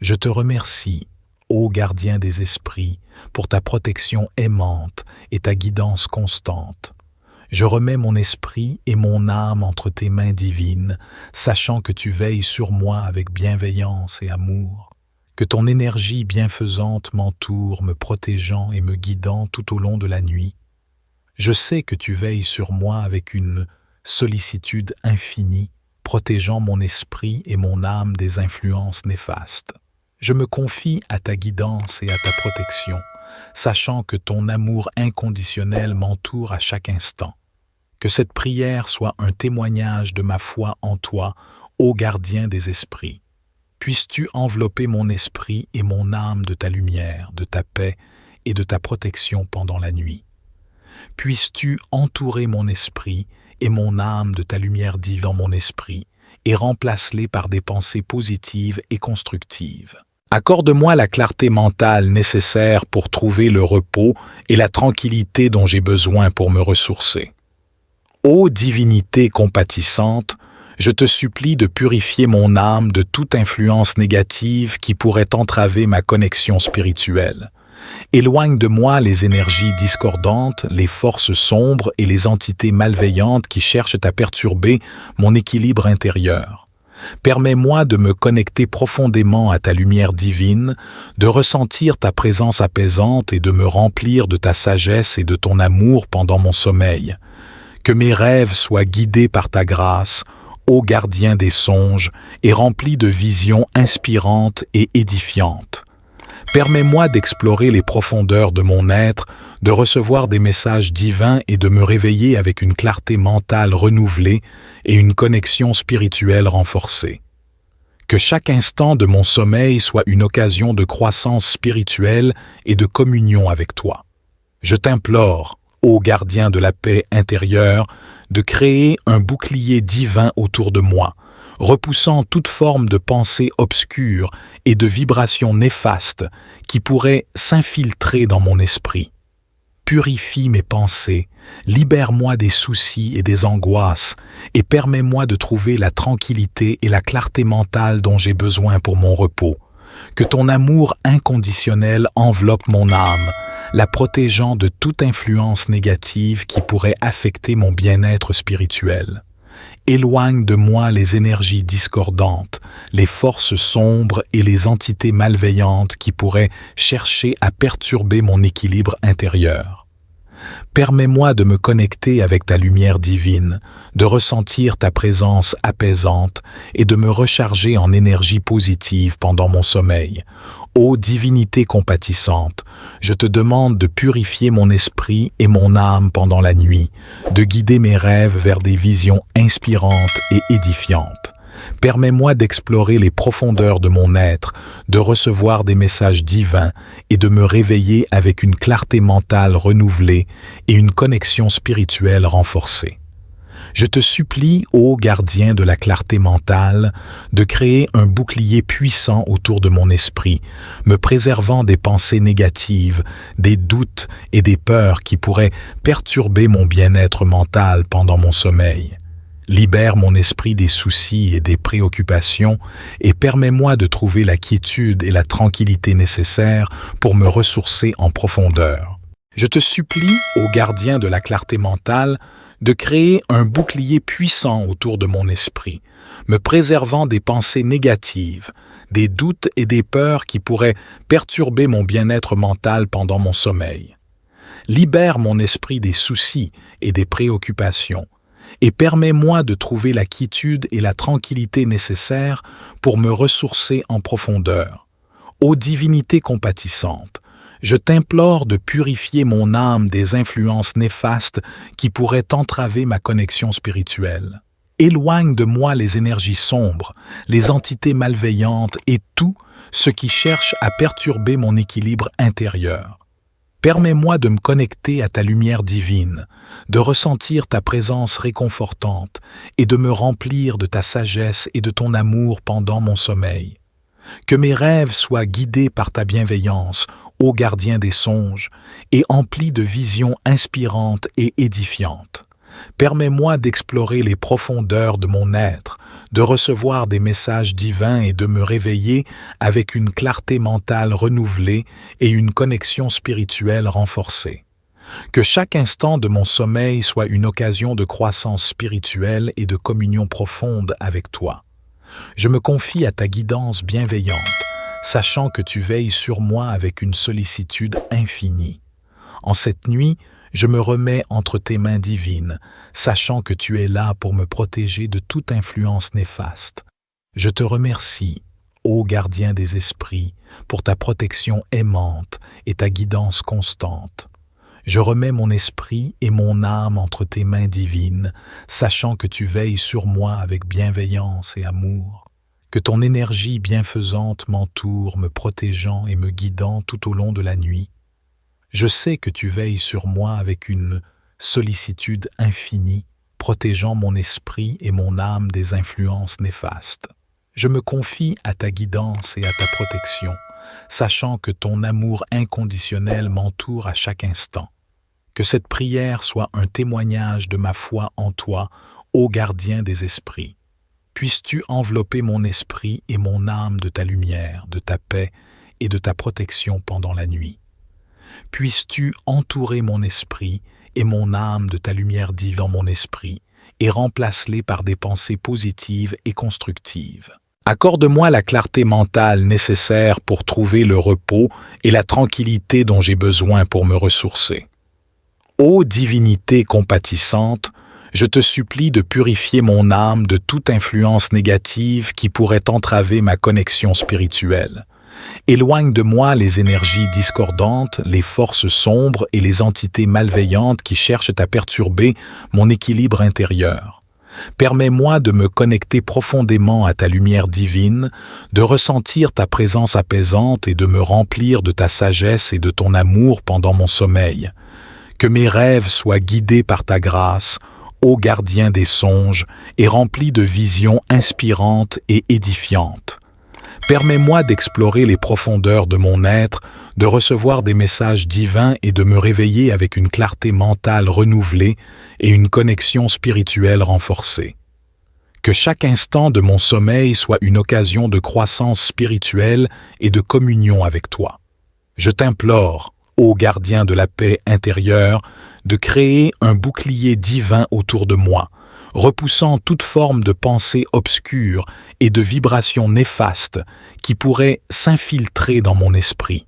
Je te remercie, ô gardien des esprits, pour ta protection aimante et ta guidance constante. Je remets mon esprit et mon âme entre tes mains divines, sachant que tu veilles sur moi avec bienveillance et amour. Que ton énergie bienfaisante m'entoure, me protégeant et me guidant tout au long de la nuit. Je sais que tu veilles sur moi avec une sollicitude infinie, protégeant mon esprit et mon âme des influences néfastes. Je me confie à ta guidance et à ta protection, sachant que ton amour inconditionnel m'entoure à chaque instant. Que cette prière soit un témoignage de ma foi en toi, ô gardien des esprits. Puisses-tu envelopper mon esprit et mon âme de ta lumière, de ta paix et de ta protection pendant la nuit. Puisses-tu entourer mon esprit et mon âme de ta lumière divine dans mon esprit et remplace-les par des pensées positives et constructives. Accorde-moi la clarté mentale nécessaire pour trouver le repos et la tranquillité dont j'ai besoin pour me ressourcer. Ô divinité compatissante, je te supplie de purifier mon âme de toute influence négative qui pourrait entraver ma connexion spirituelle. Éloigne de moi les énergies discordantes, les forces sombres et les entités malveillantes qui cherchent à perturber mon équilibre intérieur. Permets-moi de me connecter profondément à ta lumière divine, de ressentir ta présence apaisante et de me remplir de ta sagesse et de ton amour pendant mon sommeil. Que mes rêves soient guidés par ta grâce, ô gardien des songes, et remplis de visions inspirantes et édifiantes. Permets-moi d'explorer les profondeurs de mon être, de recevoir des messages divins et de me réveiller avec une clarté mentale renouvelée et une connexion spirituelle renforcée. Que chaque instant de mon sommeil soit une occasion de croissance spirituelle et de communion avec toi. Je t'implore, ô gardien de la paix intérieure, de créer un bouclier divin autour de moi, repoussant toute forme de pensée obscure et de vibrations néfastes qui pourraient s'infiltrer dans mon esprit. Purifie mes pensées, libère-moi des soucis et des angoisses et permets-moi de trouver la tranquillité et la clarté mentale dont j'ai besoin pour mon repos. Que ton amour inconditionnel enveloppe mon âme, la protégeant de toute influence négative qui pourrait affecter mon bien-être spirituel. Éloigne de moi les énergies discordantes, les forces sombres et les entités malveillantes qui pourraient chercher à perturber mon équilibre intérieur. Permets-moi de me connecter avec ta lumière divine, de ressentir ta présence apaisante et de me recharger en énergie positive pendant mon sommeil. Ô divinité compatissante, je te demande de purifier mon esprit et mon âme pendant la nuit, de guider mes rêves vers des visions inspirantes et édifiantes. Permets-moi d'explorer les profondeurs de mon être, de recevoir des messages divins et de me réveiller avec une clarté mentale renouvelée et une connexion spirituelle renforcée. Je te supplie, ô gardien de la clarté mentale, de créer un bouclier puissant autour de mon esprit, me préservant des pensées négatives, des doutes et des peurs qui pourraient perturber mon bien-être mental pendant mon sommeil. Libère mon esprit des soucis et des préoccupations et permets-moi de trouver la quiétude et la tranquillité nécessaires pour me ressourcer en profondeur. Je te supplie, ô gardien de la clarté mentale, de créer un bouclier puissant autour de mon esprit, me préservant des pensées négatives, des doutes et des peurs qui pourraient perturber mon bien-être mental pendant mon sommeil. Libère mon esprit des soucis et des préoccupations et permets-moi de trouver la quiétude et la tranquillité nécessaires pour me ressourcer en profondeur. Ô divinité compatissante, Je t'implore de purifier mon âme des influences néfastes qui pourraient entraver ma connexion spirituelle. Éloigne de moi les énergies sombres, les entités malveillantes et tout ce qui cherche à perturber mon équilibre intérieur. Permets-moi de me connecter à ta lumière divine, de ressentir ta présence réconfortante et de me remplir de ta sagesse et de ton amour pendant mon sommeil. Que mes rêves soient guidés par ta bienveillance, ô gardien des songes, et emplis de visions inspirantes et édifiantes. Permets-moi d'explorer les profondeurs de mon être, de recevoir des messages divins et de me réveiller avec une clarté mentale renouvelée et une connexion spirituelle renforcée. Que chaque instant de mon sommeil soit une occasion de croissance spirituelle et de communion profonde avec toi. Je me confie à ta guidance bienveillante, sachant que tu veilles sur moi avec une sollicitude infinie. En cette nuit, je me remets entre tes mains divines, sachant que tu es là pour me protéger de toute influence néfaste. Je te remercie, ô gardien des esprits, pour ta protection aimante et ta guidance constante. Je remets mon esprit et mon âme entre tes mains divines, sachant que tu veilles sur moi avec bienveillance et amour. Que ton énergie bienfaisante m'entoure, me protégeant et me guidant tout au long de la nuit. Je sais que tu veilles sur moi avec une sollicitude infinie, protégeant mon esprit et mon âme des influences néfastes. Je me confie à ta guidance et à ta protection, sachant que ton amour inconditionnel m'entoure à chaque instant. Que cette prière soit un témoignage de ma foi en toi, ô gardien des esprits. Puisses-tu envelopper mon esprit et mon âme de ta lumière, de ta paix et de ta protection pendant la nuit. Puisses-tu entourer mon esprit et mon âme de ta lumière divine dans mon esprit et remplace-les par des pensées positives et constructives. Accorde-moi la clarté mentale nécessaire pour trouver le repos et la tranquillité dont j'ai besoin pour me ressourcer. Ô divinité compatissante, je te supplie de purifier mon âme de toute influence négative qui pourrait entraver ma connexion spirituelle. Éloigne de moi les énergies discordantes, les forces sombres et les entités malveillantes qui cherchent à perturber mon équilibre intérieur. Permets-moi de me connecter profondément à ta lumière divine, de ressentir ta présence apaisante et de me remplir de ta sagesse et de ton amour pendant mon sommeil. Que mes rêves soient guidés par ta grâce, ô gardien des songes, et remplis de visions inspirantes et édifiantes. Permets-moi d'explorer les profondeurs de mon être, de recevoir des messages divins et de me réveiller avec une clarté mentale renouvelée et une connexion spirituelle renforcée. Que chaque instant de mon sommeil soit une occasion de croissance spirituelle et de communion avec toi. Je t'implore, ô gardien de la paix intérieure, de créer un bouclier divin autour de moi, repoussant toute forme de pensée obscure et de vibrations néfastes qui pourraient s'infiltrer dans mon esprit.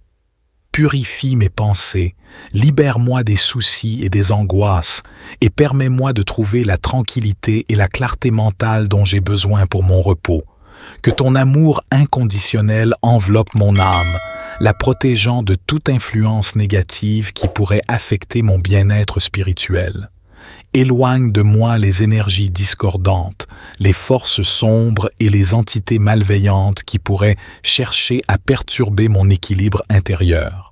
Purifie mes pensées, libère-moi des soucis et des angoisses et permets-moi de trouver la tranquillité et la clarté mentale dont j'ai besoin pour mon repos. Que ton amour inconditionnel enveloppe mon âme, la protégeant de toute influence négative qui pourrait affecter mon bien-être spirituel. Éloigne de moi les énergies discordantes, les forces sombres et les entités malveillantes qui pourraient chercher à perturber mon équilibre intérieur.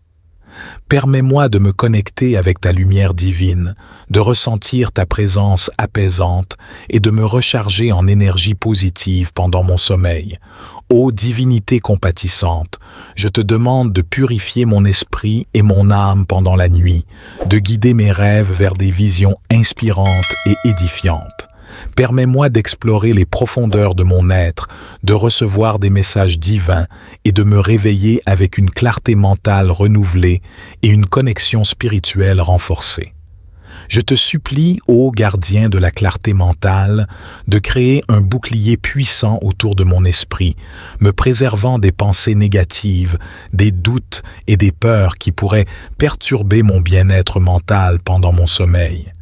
Permets-moi de me connecter avec ta lumière divine, de ressentir ta présence apaisante et de me recharger en énergie positive pendant mon sommeil. Ô divinité compatissante, je te demande de purifier mon esprit et mon âme pendant la nuit, de guider mes rêves vers des visions inspirantes et édifiantes. Permets-moi d'explorer les profondeurs de mon être, de recevoir des messages divins et de me réveiller avec une clarté mentale renouvelée et une connexion spirituelle renforcée. Je te supplie, ô gardien de la clarté mentale, de créer un bouclier puissant autour de mon esprit, me préservant des pensées négatives, des doutes et des peurs qui pourraient perturber mon bien-être mental pendant mon sommeil.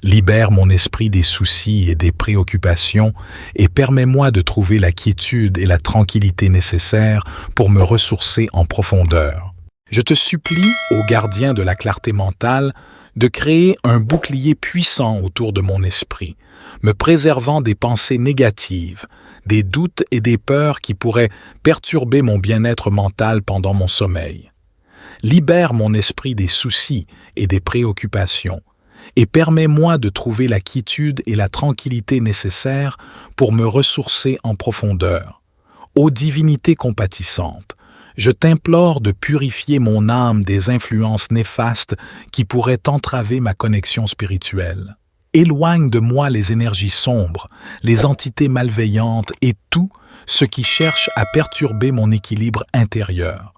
Libère mon esprit des soucis et des préoccupations et permets-moi de trouver la quiétude et la tranquillité nécessaires pour me ressourcer en profondeur. Je te supplie, ô gardien de la clarté mentale, de créer un bouclier puissant autour de mon esprit, me préservant des pensées négatives, des doutes et des peurs qui pourraient perturber mon bien-être mental pendant mon sommeil. Libère mon esprit des soucis et des préoccupations, et permets-moi de trouver la quiétude et la tranquillité nécessaires pour me ressourcer en profondeur. Ô divinité compatissante, je t'implore de purifier mon âme des influences néfastes qui pourraient entraver ma connexion spirituelle. Éloigne de moi les énergies sombres, les entités malveillantes et tout ce qui cherche à perturber mon équilibre intérieur.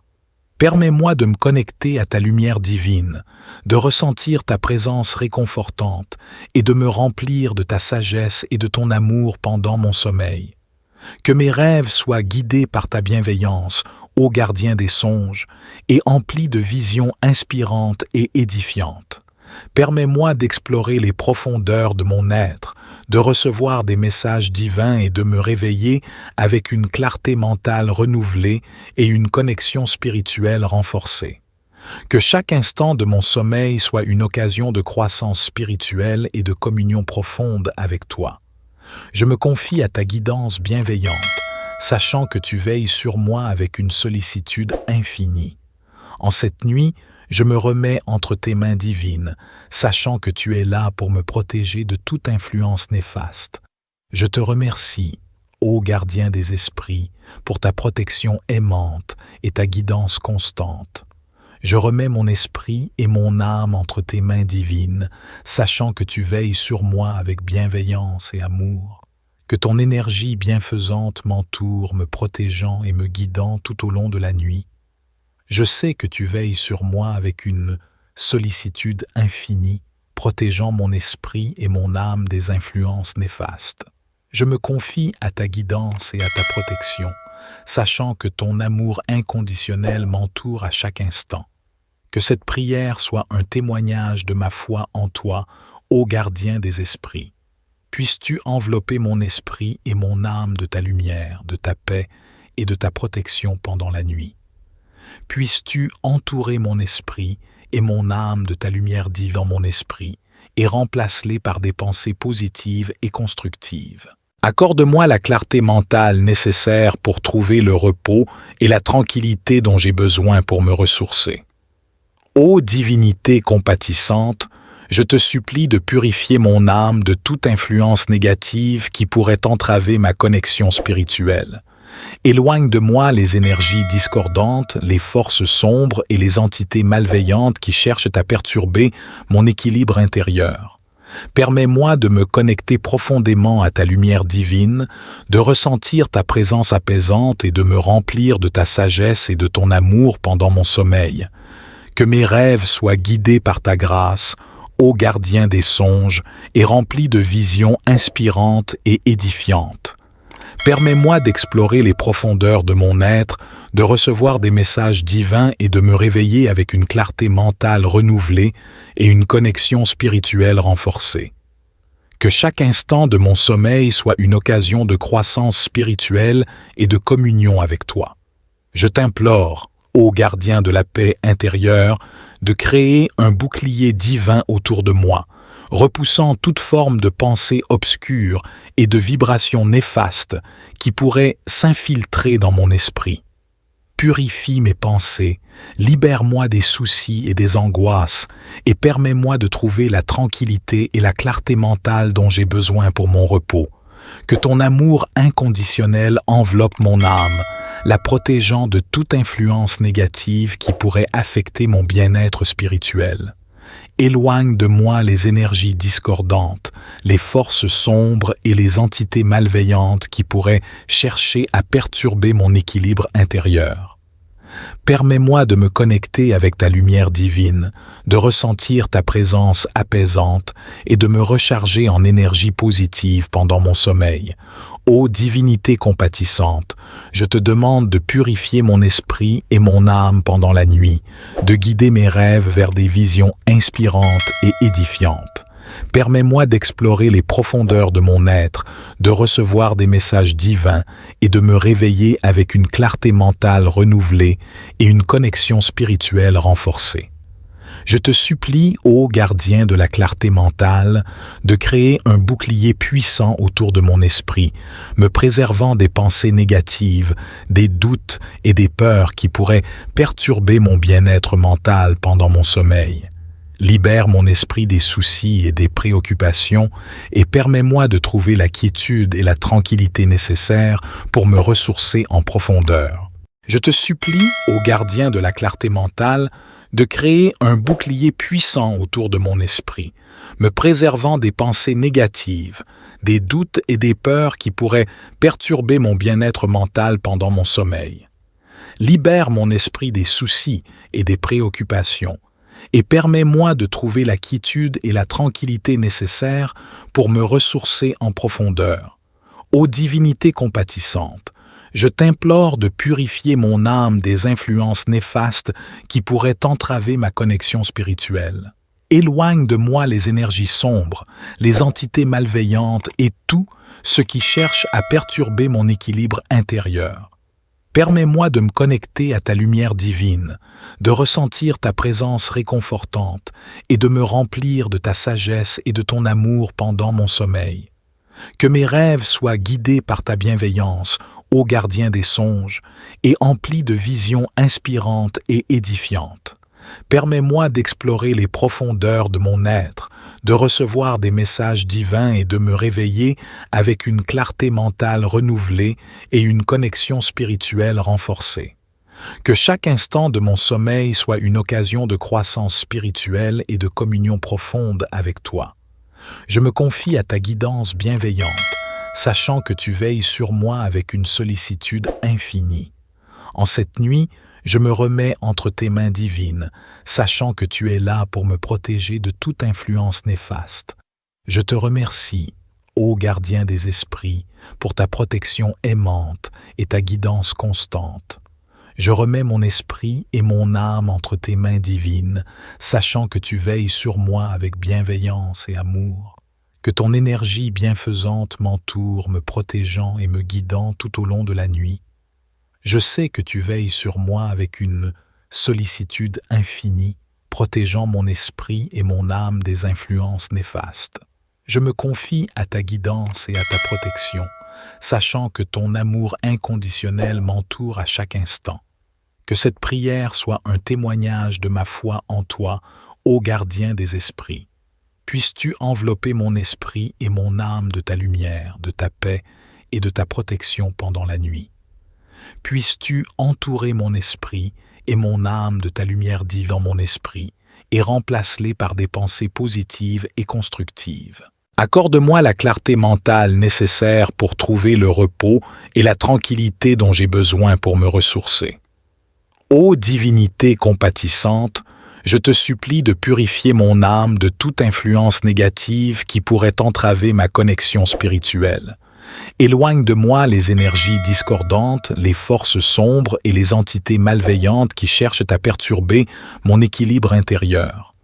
Permets-moi de me connecter à ta lumière divine, de ressentir ta présence réconfortante et de me remplir de ta sagesse et de ton amour pendant mon sommeil. Que mes rêves soient guidés par ta bienveillance, ô gardien des songes, et emplis de visions inspirantes et édifiantes. Permets-moi d'explorer les profondeurs de mon être, de recevoir des messages divins et de me réveiller avec une clarté mentale renouvelée et une connexion spirituelle renforcée. Que chaque instant de mon sommeil soit une occasion de croissance spirituelle et de communion profonde avec toi. Je me confie à ta guidance bienveillante, sachant que tu veilles sur moi avec une sollicitude infinie. En cette nuit, je me remets entre tes mains divines, sachant que tu es là pour me protéger de toute influence néfaste. Je te remercie, ô gardien des esprits, pour ta protection aimante et ta guidance constante. Je remets mon esprit et mon âme entre tes mains divines, sachant que tu veilles sur moi avec bienveillance et amour. Que ton énergie bienfaisante m'entoure, me protégeant et me guidant tout au long de la nuit. Je sais que tu veilles sur moi avec une sollicitude infinie, protégeant mon esprit et mon âme des influences néfastes. Je me confie à ta guidance et à ta protection, sachant que ton amour inconditionnel m'entoure à chaque instant. Que cette prière soit un témoignage de ma foi en toi, ô gardien des esprits. Puisses-tu envelopper mon esprit et mon âme de ta lumière, de ta paix et de ta protection pendant la nuit. Puisses-tu entourer mon esprit et mon âme de ta lumière divine dans mon esprit et remplace-les par des pensées positives et constructives. Accorde-moi la clarté mentale nécessaire pour trouver le repos et la tranquillité dont j'ai besoin pour me ressourcer. Ô divinité compatissante, je te supplie de purifier mon âme de toute influence négative qui pourrait entraver ma connexion spirituelle. Éloigne de moi les énergies discordantes, les forces sombres et les entités malveillantes qui cherchent à perturber mon équilibre intérieur. Permets-moi de me connecter profondément à ta lumière divine, de ressentir ta présence apaisante et de me remplir de ta sagesse et de ton amour pendant mon sommeil. Que mes rêves soient guidés par ta grâce, ô gardien des songes, et remplis de visions inspirantes et édifiantes. Permets-moi d'explorer les profondeurs de mon être, de recevoir des messages divins et de me réveiller avec une clarté mentale renouvelée et une connexion spirituelle renforcée. Que chaque instant de mon sommeil soit une occasion de croissance spirituelle et de communion avec toi. Je t'implore, ô gardien de la paix intérieure, de créer un bouclier divin autour de moi, repoussant toute forme de pensée obscure et de vibrations néfastes qui pourraient s'infiltrer dans mon esprit. Purifie mes pensées, libère-moi des soucis et des angoisses et permets-moi de trouver la tranquillité et la clarté mentale dont j'ai besoin pour mon repos. Que ton amour inconditionnel enveloppe mon âme, la protégeant de toute influence négative qui pourrait affecter mon bien-être spirituel. Éloigne de moi les énergies discordantes, les forces sombres et les entités malveillantes qui pourraient chercher à perturber mon équilibre intérieur. Permets-moi de me connecter avec ta lumière divine, de ressentir ta présence apaisante et de me recharger en énergie positive pendant mon sommeil. Ô divinité compatissante, je te demande de purifier mon esprit et mon âme pendant la nuit, de guider mes rêves vers des visions inspirantes et édifiantes. Permets-moi d'explorer les profondeurs de mon être, de recevoir des messages divins et de me réveiller avec une clarté mentale renouvelée et une connexion spirituelle renforcée. Je te supplie, ô gardien de la clarté mentale, de créer un bouclier puissant autour de mon esprit, me préservant des pensées négatives, des doutes et des peurs qui pourraient perturber mon bien-être mental pendant mon sommeil. Libère mon esprit des soucis et des préoccupations et permets-moi de trouver la quiétude et la tranquillité nécessaires pour me ressourcer en profondeur. Je te supplie, ô gardien de la clarté mentale, de créer un bouclier puissant autour de mon esprit, me préservant des pensées négatives, des doutes et des peurs qui pourraient perturber mon bien-être mental pendant mon sommeil. Libère mon esprit des soucis et des préoccupations et permets-moi de trouver la quiétude et la tranquillité nécessaires pour me ressourcer en profondeur. Ô divinité compatissante, je t'implore de purifier mon âme des influences néfastes qui pourraient entraver ma connexion spirituelle. Éloigne de moi les énergies sombres, les entités malveillantes et tout ce qui cherche à perturber mon équilibre intérieur. Permets-moi de me connecter à ta lumière divine, de ressentir ta présence réconfortante et de me remplir de ta sagesse et de ton amour pendant mon sommeil. Que mes rêves soient guidés par ta bienveillance, ô gardien des songes, et emplis de visions inspirantes et édifiantes. Permets-moi d'explorer les profondeurs de mon être, de recevoir des messages divins et de me réveiller avec une clarté mentale renouvelée et une connexion spirituelle renforcée. Que chaque instant de mon sommeil soit une occasion de croissance spirituelle et de communion profonde avec toi. Je me confie à ta guidance bienveillante, sachant que tu veilles sur moi avec une sollicitude infinie. En cette nuit, je me remets entre tes mains divines, sachant que tu es là pour me protéger de toute influence néfaste. Je te remercie, ô gardien des esprits, pour ta protection aimante et ta guidance constante. Je remets mon esprit et mon âme entre tes mains divines, sachant que tu veilles sur moi avec bienveillance et amour. Que ton énergie bienfaisante m'entoure, me protégeant et me guidant tout au long de la nuit. Je sais que tu veilles sur moi avec une sollicitude infinie, protégeant mon esprit et mon âme des influences néfastes. Je me confie à ta guidance et à ta protection, sachant que ton amour inconditionnel m'entoure à chaque instant. Que cette prière soit un témoignage de ma foi en toi, ô gardien des esprits. Puisses-tu envelopper mon esprit et mon âme de ta lumière, de ta paix et de ta protection pendant la nuit. Puisses-tu entourer mon esprit et mon âme de ta lumière divine dans mon esprit et remplace-les par des pensées positives et constructives. Accorde-moi la clarté mentale nécessaire pour trouver le repos et la tranquillité dont j'ai besoin pour me ressourcer. Ô divinité compatissante, je te supplie de purifier mon âme de toute influence négative qui pourrait entraver ma connexion spirituelle. Éloigne de moi les énergies discordantes, les forces sombres et les entités malveillantes qui cherchent à perturber mon équilibre intérieur.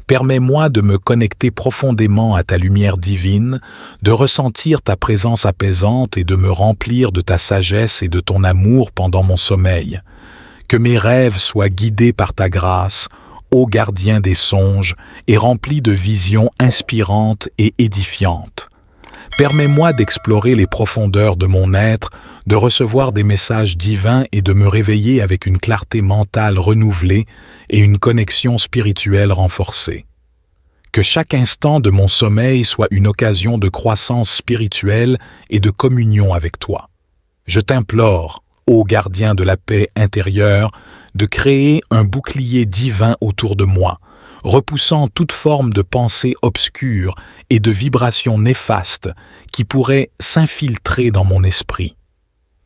Permets-moi de me connecter profondément à ta lumière divine, de ressentir ta présence apaisante et de me remplir de ta sagesse et de ton amour pendant mon sommeil. Que mes rêves soient guidés par ta grâce, ô gardien des songes, et remplis de visions inspirantes et édifiantes. Permets-moi d'explorer les profondeurs de mon être, de recevoir des messages divins et de me réveiller avec une clarté mentale renouvelée et une connexion spirituelle renforcée. Que chaque instant de mon sommeil soit une occasion de croissance spirituelle et de communion avec toi. Je t'implore, ô gardien de la paix intérieure, de créer un bouclier divin autour de moi, repoussant toute forme de pensée obscure et de vibrations néfastes qui pourraient s'infiltrer dans mon esprit.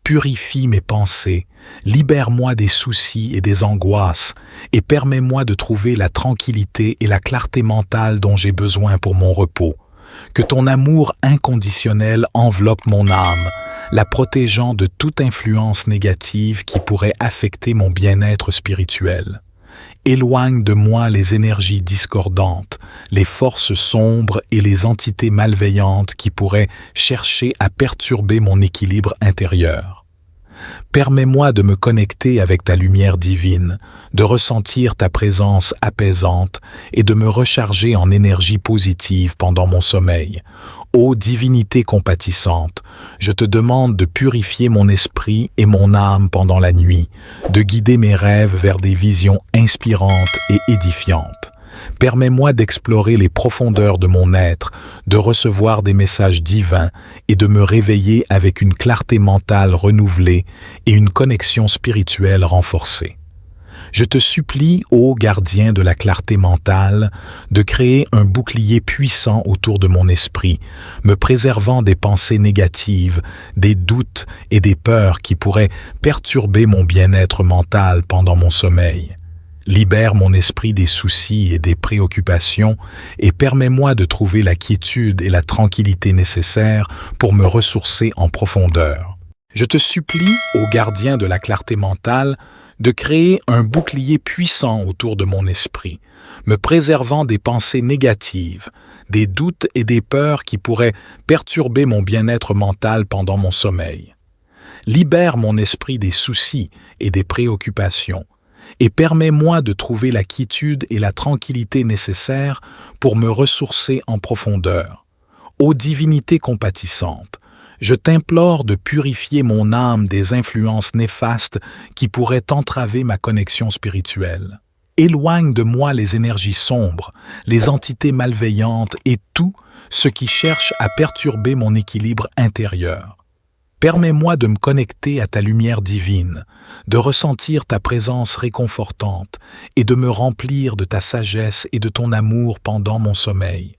Purifie mes pensées, libère-moi des soucis et des angoisses et permets-moi de trouver la tranquillité et la clarté mentale dont j'ai besoin pour mon repos. Que ton amour inconditionnel enveloppe mon âme, la protégeant de toute influence négative qui pourrait affecter mon bien-être spirituel. Éloigne de moi les énergies discordantes, les forces sombres et les entités malveillantes qui pourraient chercher à perturber mon équilibre intérieur. Permets-moi de me connecter avec ta lumière divine, de ressentir ta présence apaisante et de me recharger en énergie positive pendant mon sommeil. Ô divinité compatissante, je te demande de purifier mon esprit et mon âme pendant la nuit, de guider mes rêves vers des visions inspirantes et édifiantes. Permets-moi d'explorer les profondeurs de mon être, de recevoir des messages divins et de me réveiller avec une clarté mentale renouvelée et une connexion spirituelle renforcée. Je te supplie, ô gardien de la clarté mentale, de créer un bouclier puissant autour de mon esprit, me préservant des pensées négatives, des doutes et des peurs qui pourraient perturber mon bien-être mental pendant mon sommeil. Libère mon esprit des soucis et des préoccupations et permets-moi de trouver la quiétude et la tranquillité nécessaires pour me ressourcer en profondeur. Je te supplie, ô gardien de la clarté mentale, de créer un bouclier puissant autour de mon esprit, me préservant des pensées négatives, des doutes et des peurs qui pourraient perturber mon bien-être mental pendant mon sommeil. Libère mon esprit des soucis et des préoccupations et permets-moi de trouver la quiétude et la tranquillité nécessaires pour me ressourcer en profondeur. Ô divinité compatissante, je t'implore de purifier mon âme des influences néfastes qui pourraient entraver ma connexion spirituelle. Éloigne de moi les énergies sombres, les entités malveillantes et tout ce qui cherche à perturber mon équilibre intérieur. Permets-moi de me connecter à ta lumière divine, de ressentir ta présence réconfortante et de me remplir de ta sagesse et de ton amour pendant mon sommeil.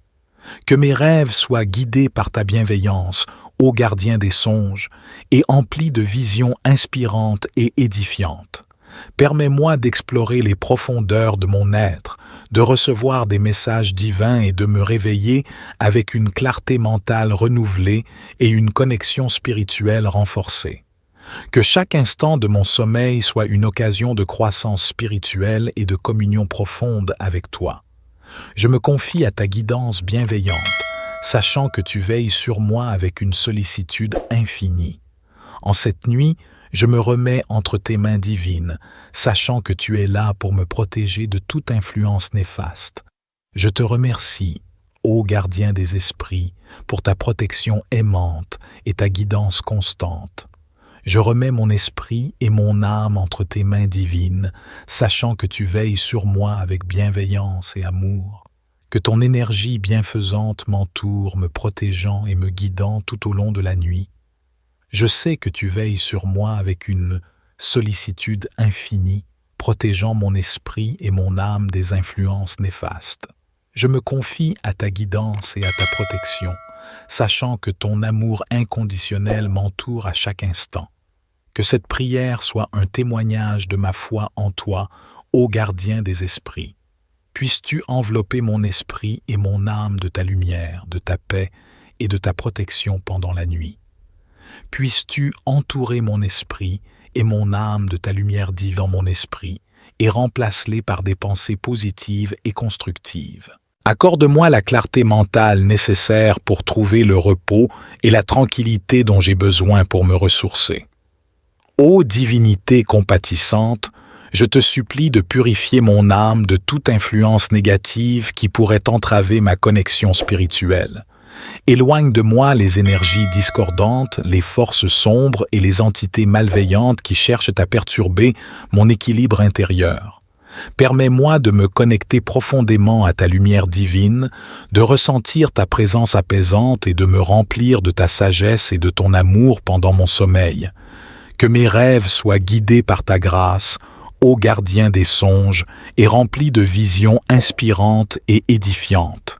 Que mes rêves soient guidés par ta bienveillance, ô gardien des songes, et emplis de visions inspirantes et édifiantes. Permets-moi d'explorer les profondeurs de mon être, de recevoir des messages divins et de me réveiller avec une clarté mentale renouvelée et une connexion spirituelle renforcée. Que chaque instant de mon sommeil soit une occasion de croissance spirituelle et de communion profonde avec toi. Je me confie à ta guidance bienveillante, sachant que tu veilles sur moi avec une sollicitude infinie. En cette nuit, je me remets entre tes mains divines, sachant que tu es là pour me protéger de toute influence néfaste. Je te remercie, ô gardien des esprits, pour ta protection aimante et ta guidance constante. Je remets mon esprit et mon âme entre tes mains divines, sachant que tu veilles sur moi avec bienveillance et amour. Que ton énergie bienfaisante m'entoure, me protégeant et me guidant tout au long de la nuit. Je sais que tu veilles sur moi avec une sollicitude infinie, protégeant mon esprit et mon âme des influences néfastes. Je me confie à ta guidance et à ta protection, sachant que ton amour inconditionnel m'entoure à chaque instant. Que cette prière soit un témoignage de ma foi en toi, ô gardien des esprits. Puisses-tu envelopper mon esprit et mon âme de ta lumière, de ta paix et de ta protection pendant la nuit. Puisses-tu entourer mon esprit et mon âme de ta lumière divine dans mon esprit et remplace-les par des pensées positives et constructives. Accorde-moi la clarté mentale nécessaire pour trouver le repos et la tranquillité dont j'ai besoin pour me ressourcer. Ô divinité compatissante, je te supplie de purifier mon âme de toute influence négative qui pourrait entraver ma connexion spirituelle. Éloigne de moi les énergies discordantes, les forces sombres et les entités malveillantes qui cherchent à perturber mon équilibre intérieur. Permets-moi de me connecter profondément à ta lumière divine, de ressentir ta présence apaisante et de me remplir de ta sagesse et de ton amour pendant mon sommeil. Que mes rêves soient guidés par ta grâce, ô gardien des songes, et remplis de visions inspirantes et édifiantes.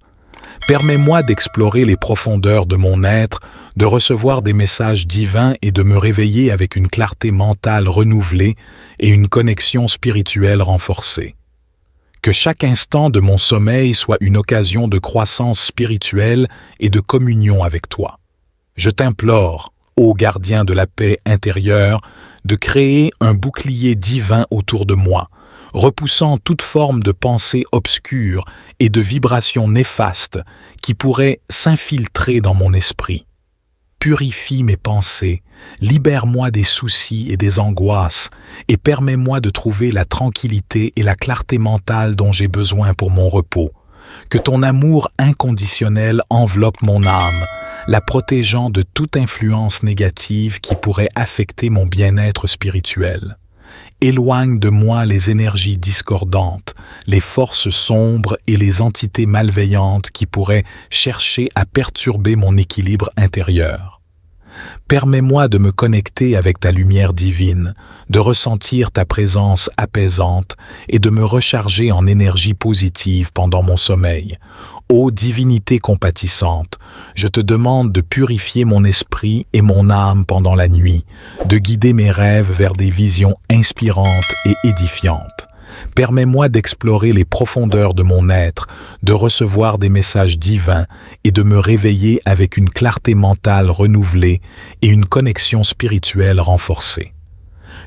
Permets-moi d'explorer les profondeurs de mon être, de recevoir des messages divins et de me réveiller avec une clarté mentale renouvelée et une connexion spirituelle renforcée. Que chaque instant de mon sommeil soit une occasion de croissance spirituelle et de communion avec toi. Je t'implore, ô gardien de la paix intérieure, de créer un bouclier divin autour de moi, repoussant toute forme de pensée obscure et de vibrations néfastes qui pourraient s'infiltrer dans mon esprit. Purifie mes pensées, libère-moi des soucis et des angoisses et permets-moi de trouver la tranquillité et la clarté mentale dont j'ai besoin pour mon repos. Que ton amour inconditionnel enveloppe mon âme, la protégeant de toute influence négative qui pourrait affecter mon bien-être spirituel. Éloigne de moi les énergies discordantes, les forces sombres et les entités malveillantes qui pourraient chercher à perturber mon équilibre intérieur. Permets-moi de me connecter avec ta lumière divine, de ressentir ta présence apaisante et de me recharger en énergie positive pendant mon sommeil. Ô divinité compatissante, je te demande de purifier mon esprit et mon âme pendant la nuit, de guider mes rêves vers des visions inspirantes et édifiantes. Permets-moi d'explorer les profondeurs de mon être, de recevoir des messages divins et de me réveiller avec une clarté mentale renouvelée et une connexion spirituelle renforcée.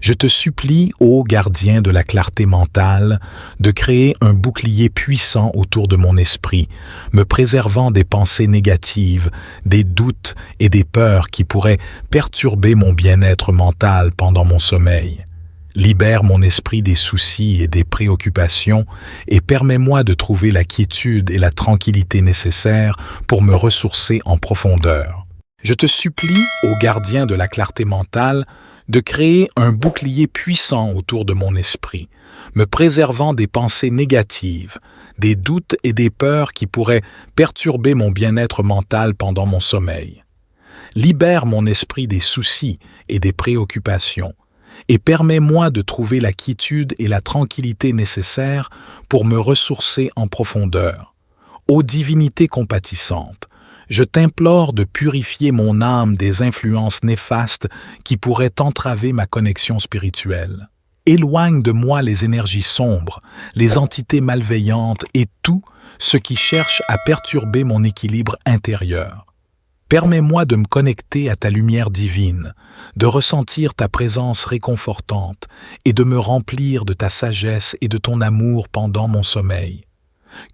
Je te supplie, ô gardien de la clarté mentale, de créer un bouclier puissant autour de mon esprit, me préservant des pensées négatives, des doutes et des peurs qui pourraient perturber mon bien-être mental pendant mon sommeil. Libère mon esprit des soucis et des préoccupations et permets-moi de trouver la quiétude et la tranquillité nécessaires pour me ressourcer en profondeur. Je te supplie, ô gardien de la clarté mentale, de créer un bouclier puissant autour de mon esprit, me préservant des pensées négatives, des doutes et des peurs qui pourraient perturber mon bien-être mental pendant mon sommeil. Libère mon esprit des soucis et des préoccupations et permets-moi de trouver la quiétude et la tranquillité nécessaires pour me ressourcer en profondeur. Ô divinité compatissante, je t'implore de purifier mon âme des influences néfastes qui pourraient entraver ma connexion spirituelle. Éloigne de moi les énergies sombres, les entités malveillantes et tout ce qui cherche à perturber mon équilibre intérieur. Permets-moi de me connecter à ta lumière divine, de ressentir ta présence réconfortante et de me remplir de ta sagesse et de ton amour pendant mon sommeil.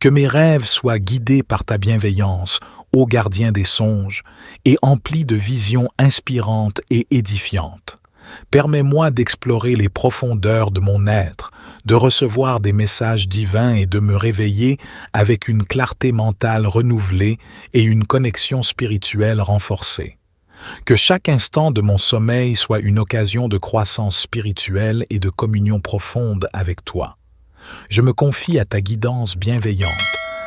Que mes rêves soient guidés par ta bienveillance, ô gardien des songes, et emplis de visions inspirantes et édifiantes. Permets-moi d'explorer les profondeurs de mon être, de recevoir des messages divins et de me réveiller avec une clarté mentale renouvelée et une connexion spirituelle renforcée. Que chaque instant de mon sommeil soit une occasion de croissance spirituelle et de communion profonde avec toi. Je me confie à ta guidance bienveillante,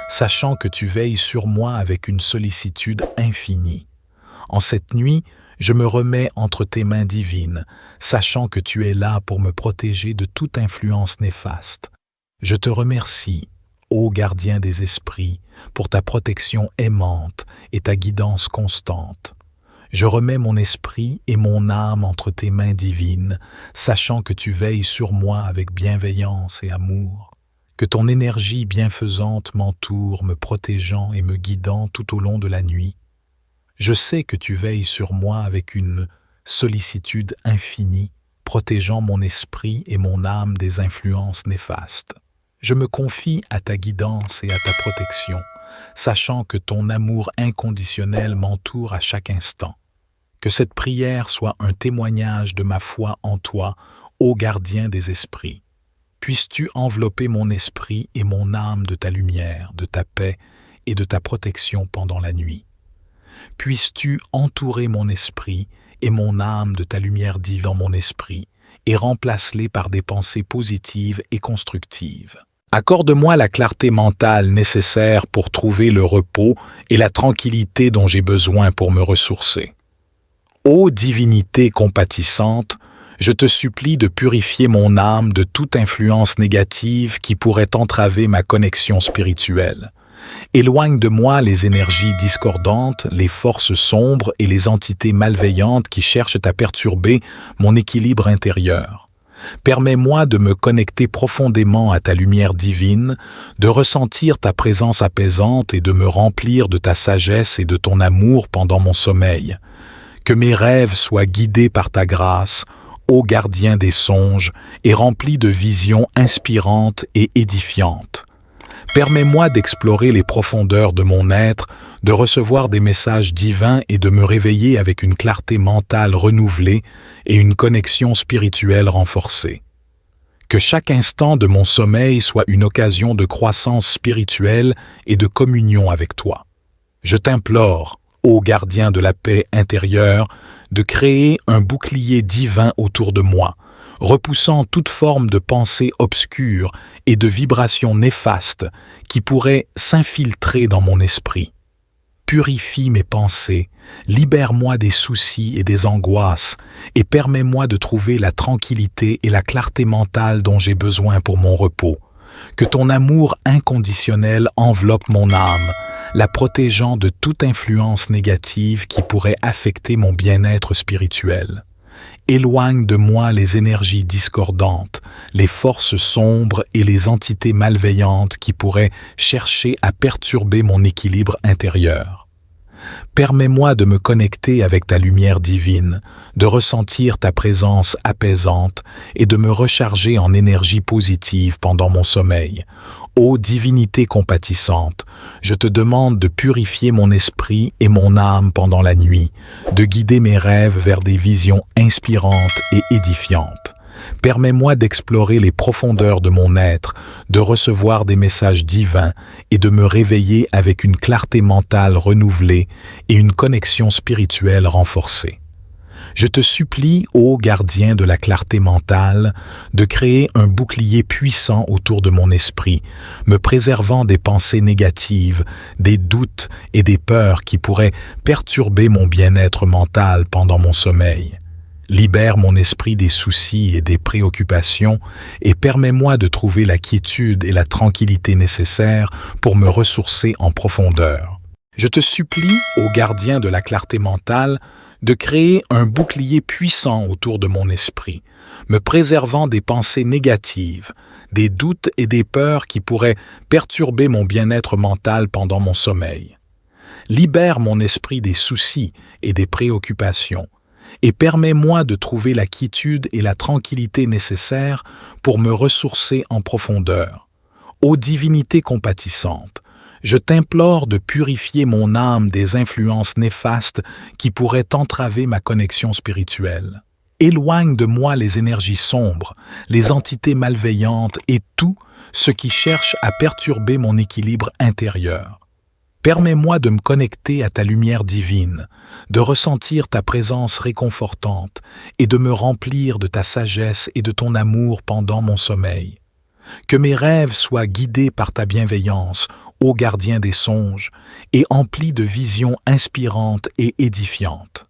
sachant que tu veilles sur moi avec une sollicitude infinie. En cette nuit, je me remets entre tes mains divines, sachant que tu es là pour me protéger de toute influence néfaste. Je te remercie, ô gardien des esprits, pour ta protection aimante et ta guidance constante. Je remets mon esprit et mon âme entre tes mains divines, sachant que tu veilles sur moi avec bienveillance et amour. Que ton énergie bienfaisante m'entoure, me protégeant et me guidant tout au long de la nuit. Je sais que tu veilles sur moi avec une sollicitude infinie, protégeant mon esprit et mon âme des influences néfastes. Je me confie à ta guidance et à ta protection, sachant que ton amour inconditionnel m'entoure à chaque instant. Que cette prière soit un témoignage de ma foi en toi, ô gardien des esprits. Puisses-tu envelopper mon esprit et mon âme de ta lumière, de ta paix et de ta protection pendant la nuit. Puisses-tu entourer mon esprit et mon âme de ta lumière divine dans mon esprit et remplace-les par des pensées positives et constructives. Accorde-moi la clarté mentale nécessaire pour trouver le repos et la tranquillité dont j'ai besoin pour me ressourcer. Ô divinité compatissante, je te supplie de purifier mon âme de toute influence négative qui pourrait entraver ma connexion spirituelle. Éloigne de moi les énergies discordantes, les forces sombres et les entités malveillantes qui cherchent à perturber mon équilibre intérieur. Permets-moi de me connecter profondément à ta lumière divine, de ressentir ta présence apaisante et de me remplir de ta sagesse et de ton amour pendant mon sommeil. Que mes rêves soient guidés par ta grâce, ô gardien des songes, et rempli de visions inspirantes et édifiantes. Permets-moi d'explorer les profondeurs de mon être, de recevoir des messages divins et de me réveiller avec une clarté mentale renouvelée et une connexion spirituelle renforcée. Que chaque instant de mon sommeil soit une occasion de croissance spirituelle et de communion avec toi. Je t'implore, ô gardien de la paix intérieure, de créer un bouclier divin autour de moi, repoussant toute forme de pensée obscure et de vibrations néfastes qui pourraient s'infiltrer dans mon esprit. Purifie mes pensées, libère-moi des soucis et des angoisses et permets-moi de trouver la tranquillité et la clarté mentale dont j'ai besoin pour mon repos. Que ton amour inconditionnel enveloppe mon âme, la protégeant de toute influence négative qui pourrait affecter mon bien-être spirituel. Éloigne de moi les énergies discordantes, les forces sombres et les entités malveillantes qui pourraient chercher à perturber mon équilibre intérieur. Permets-moi de me connecter avec ta lumière divine, de ressentir ta présence apaisante et de me recharger en énergie positive pendant mon sommeil. Ô divinité compatissante, je te demande de purifier mon esprit et mon âme pendant la nuit, de guider mes rêves vers des visions inspirantes et édifiantes. Permets-moi d'explorer les profondeurs de mon être, de recevoir des messages divins et de me réveiller avec une clarté mentale renouvelée et une connexion spirituelle renforcée. Je te supplie, ô gardien de la clarté mentale, de créer un bouclier puissant autour de mon esprit, me préservant des pensées négatives, des doutes et des peurs qui pourraient perturber mon bien-être mental pendant mon sommeil. Libère mon esprit des soucis et des préoccupations et permets-moi de trouver la quiétude et la tranquillité nécessaires pour me ressourcer en profondeur. Je te supplie, ô gardien de la clarté mentale, de créer un bouclier puissant autour de mon esprit, me préservant des pensées négatives, des doutes et des peurs qui pourraient perturber mon bien-être mental pendant mon sommeil. Libère mon esprit des soucis et des préoccupations et permets-moi de trouver la quiétude et la tranquillité nécessaires pour me ressourcer en profondeur. Ô divinité compatissante, je t'implore de purifier mon âme des influences néfastes qui pourraient entraver ma connexion spirituelle. Éloigne de moi les énergies sombres, les entités malveillantes et tout ce qui cherche à perturber mon équilibre intérieur. Permets-moi de me connecter à ta lumière divine, de ressentir ta présence réconfortante et de me remplir de ta sagesse et de ton amour pendant mon sommeil. Que mes rêves soient guidés par ta bienveillance, ô gardien des songes, et emplis de visions inspirantes et édifiantes.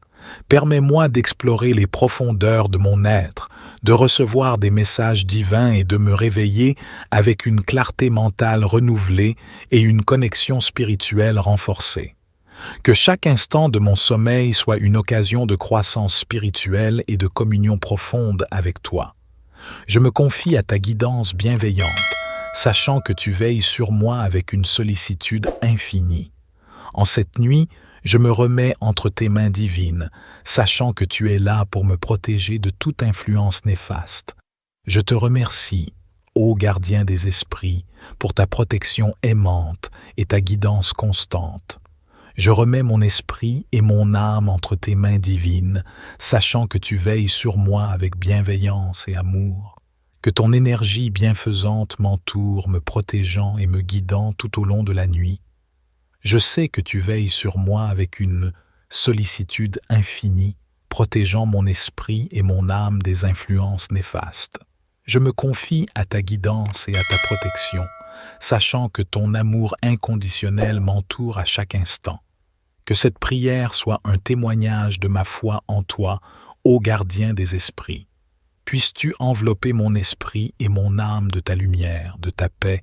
Permets-moi d'explorer les profondeurs de mon être, de recevoir des messages divins et de me réveiller avec une clarté mentale renouvelée et une connexion spirituelle renforcée. Que chaque instant de mon sommeil soit une occasion de croissance spirituelle et de communion profonde avec toi. Je me confie à ta guidance bienveillante, sachant que tu veilles sur moi avec une sollicitude infinie. En cette nuit, je me remets entre tes mains divines, sachant que tu es là pour me protéger de toute influence néfaste. Je te remercie, ô gardien des esprits, pour ta protection aimante et ta guidance constante. Je remets mon esprit et mon âme entre tes mains divines, sachant que tu veilles sur moi avec bienveillance et amour. Que ton énergie bienfaisante m'entoure, me protégeant et me guidant tout au long de la nuit. Je sais que tu veilles sur moi avec une sollicitude infinie, protégeant mon esprit et mon âme des influences néfastes. Je me confie à ta guidance et à ta protection, sachant que ton amour inconditionnel m'entoure à chaque instant. Que cette prière soit un témoignage de ma foi en toi, ô gardien des esprits. Puisses-tu envelopper mon esprit et mon âme de ta lumière, de ta paix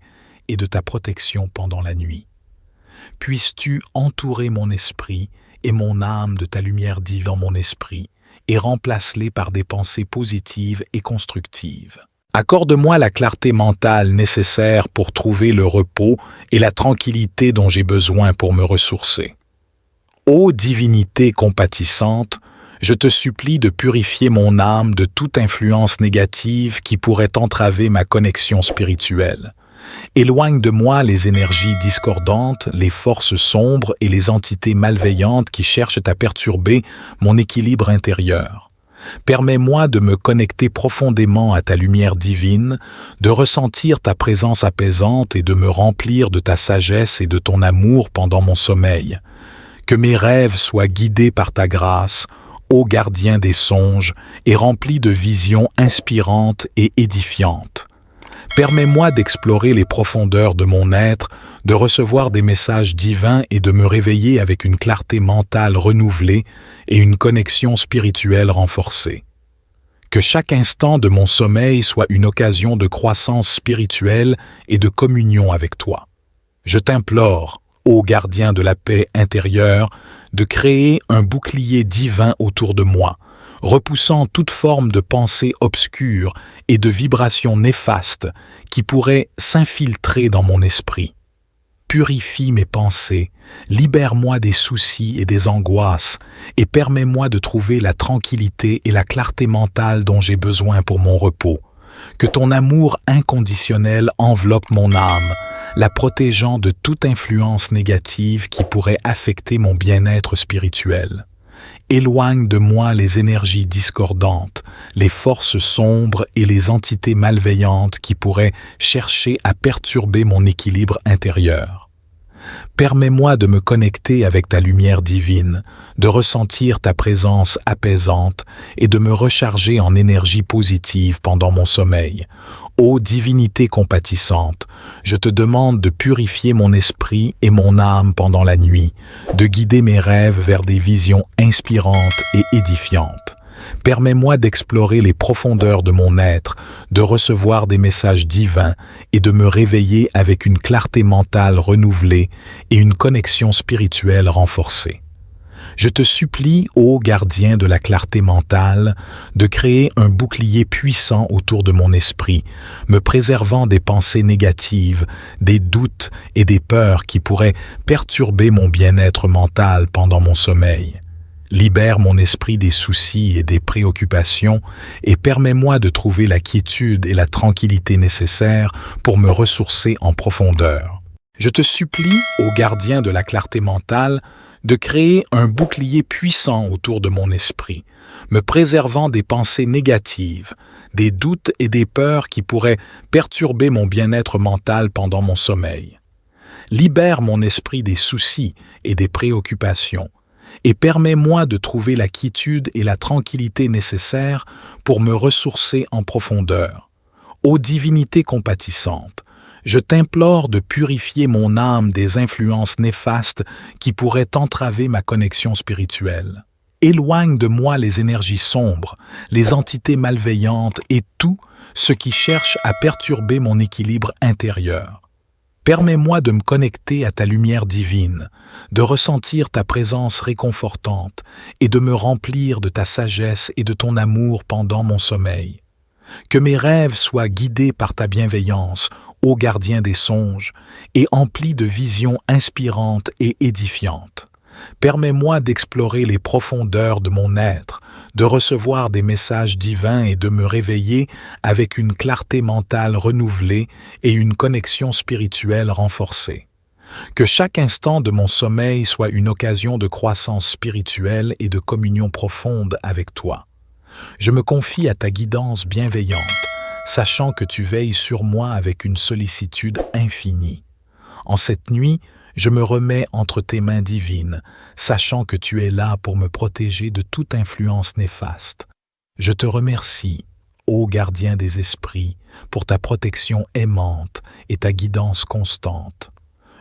et de ta protection pendant la nuit. Puisses-tu entourer mon esprit et mon âme de ta lumière divine dans mon esprit et remplace-les par des pensées positives et constructives. Accorde-moi la clarté mentale nécessaire pour trouver le repos et la tranquillité dont j'ai besoin pour me ressourcer. Ô divinité compatissante, Je te supplie de purifier mon âme de toute influence négative qui pourrait entraver ma connexion spirituelle. Éloigne de moi les énergies discordantes, les forces sombres et les entités malveillantes qui cherchent à perturber mon équilibre intérieur. Permets-moi de me connecter profondément à ta lumière divine, de ressentir ta présence apaisante et de me remplir de ta sagesse et de ton amour pendant mon sommeil. Que mes rêves soient guidés par ta grâce, ô gardien des songes, et remplis de visions inspirantes et édifiantes. Permets-moi d'explorer les profondeurs de mon être, de recevoir des messages divins et de me réveiller avec une clarté mentale renouvelée et une connexion spirituelle renforcée. Que chaque instant de mon sommeil soit une occasion de croissance spirituelle et de communion avec toi. Je t'implore, ô gardien de la paix intérieure, de créer un bouclier divin autour de moi, repoussant toute forme de pensée obscure et de vibrations néfastes qui pourraient s'infiltrer dans mon esprit. Purifie mes pensées, libère-moi des soucis et des angoisses et permets-moi de trouver la tranquillité et la clarté mentale dont j'ai besoin pour mon repos. Que ton amour inconditionnel enveloppe mon âme, la protégeant de toute influence négative qui pourrait affecter mon bien-être spirituel. Éloigne de moi les énergies discordantes, les forces sombres et les entités malveillantes qui pourraient chercher à perturber mon équilibre intérieur. Permets-moi de me connecter avec ta lumière divine, de ressentir ta présence apaisante et de me recharger en énergie positive pendant mon sommeil. Ô divinité compatissante, je te demande de purifier mon esprit et mon âme pendant la nuit, de guider mes rêves vers des visions inspirantes et édifiantes. Permets-moi d'explorer les profondeurs de mon être, de recevoir des messages divins et de me réveiller avec une clarté mentale renouvelée et une connexion spirituelle renforcée. Je te supplie, ô gardien de la clarté mentale, de créer un bouclier puissant autour de mon esprit, me préservant des pensées négatives, des doutes et des peurs qui pourraient perturber mon bien-être mental pendant mon sommeil. Libère mon esprit des soucis et des préoccupations et permets-moi de trouver la quiétude et la tranquillité nécessaires pour me ressourcer en profondeur. Je te supplie, ô gardien de la clarté mentale, de créer un bouclier puissant autour de mon esprit, me préservant des pensées négatives, des doutes et des peurs qui pourraient perturber mon bien-être mental pendant mon sommeil. Libère mon esprit des soucis et des préoccupations, et permets-moi de trouver la quiétude et la tranquillité nécessaires pour me ressourcer en profondeur. Ô divinité compatissante, je t'implore de purifier mon âme des influences néfastes qui pourraient entraver ma connexion spirituelle. Éloigne de moi les énergies sombres, les entités malveillantes et tout ce qui cherche à perturber mon équilibre intérieur. Permets-moi de me connecter à ta lumière divine, de ressentir ta présence réconfortante et de me remplir de ta sagesse et de ton amour pendant mon sommeil. Que mes rêves soient guidés par ta bienveillance, ô gardien des songes, et emplis de visions inspirantes et édifiantes. Permets-moi d'explorer les profondeurs de mon être, de recevoir des messages divins et de me réveiller avec une clarté mentale renouvelée et une connexion spirituelle renforcée. Que chaque instant de mon sommeil soit une occasion de croissance spirituelle et de communion profonde avec toi. Je me confie à ta guidance bienveillante, sachant que tu veilles sur moi avec une sollicitude infinie. En cette nuit, je me remets entre tes mains divines, sachant que tu es là pour me protéger de toute influence néfaste. Je te remercie, ô gardien des esprits, pour ta protection aimante et ta guidance constante.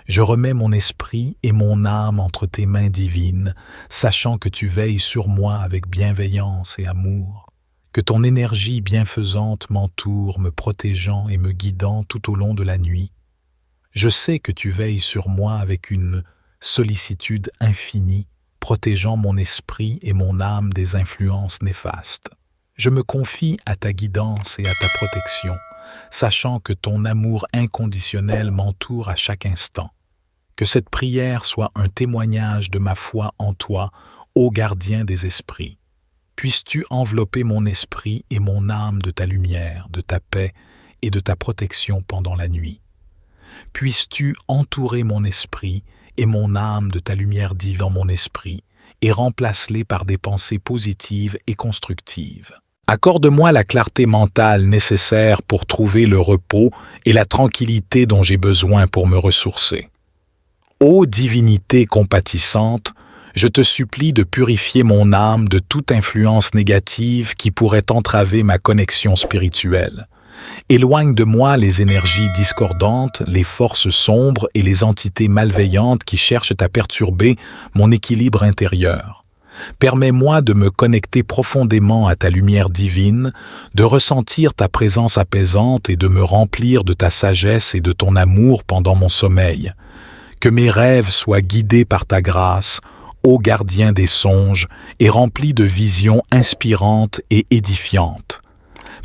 Je remets mon esprit et mon âme entre tes mains divines, sachant que tu veilles sur moi avec bienveillance et amour. Que ton énergie bienfaisante m'entoure, me protégeant et me guidant tout au long de la nuit. Je sais que tu veilles sur moi avec une sollicitude infinie, protégeant mon esprit et mon âme des influences néfastes. Je me confie à ta guidance et à ta protection, sachant que ton amour inconditionnel m'entoure à chaque instant. Que cette prière soit un témoignage de ma foi en toi, ô gardien des esprits. Puisses-tu envelopper mon esprit et mon âme de ta lumière, de ta paix et de ta protection pendant la nuit. Puisses-tu entourer mon esprit et mon âme de ta lumière divine dans mon esprit et remplace-les par des pensées positives et constructives. Accorde-moi la clarté mentale nécessaire pour trouver le repos et la tranquillité dont j'ai besoin pour me ressourcer. Ô divinité compatissante, je te supplie de purifier mon âme de toute influence négative qui pourrait entraver ma connexion spirituelle. Éloigne de moi les énergies discordantes, les forces sombres et les entités malveillantes qui cherchent à perturber mon équilibre intérieur. Permets-moi de me connecter profondément à ta lumière divine, de ressentir ta présence apaisante et de me remplir de ta sagesse et de ton amour pendant mon sommeil. Que mes rêves soient guidés par ta grâce, ô gardien des songes, et remplis de visions inspirantes et édifiantes.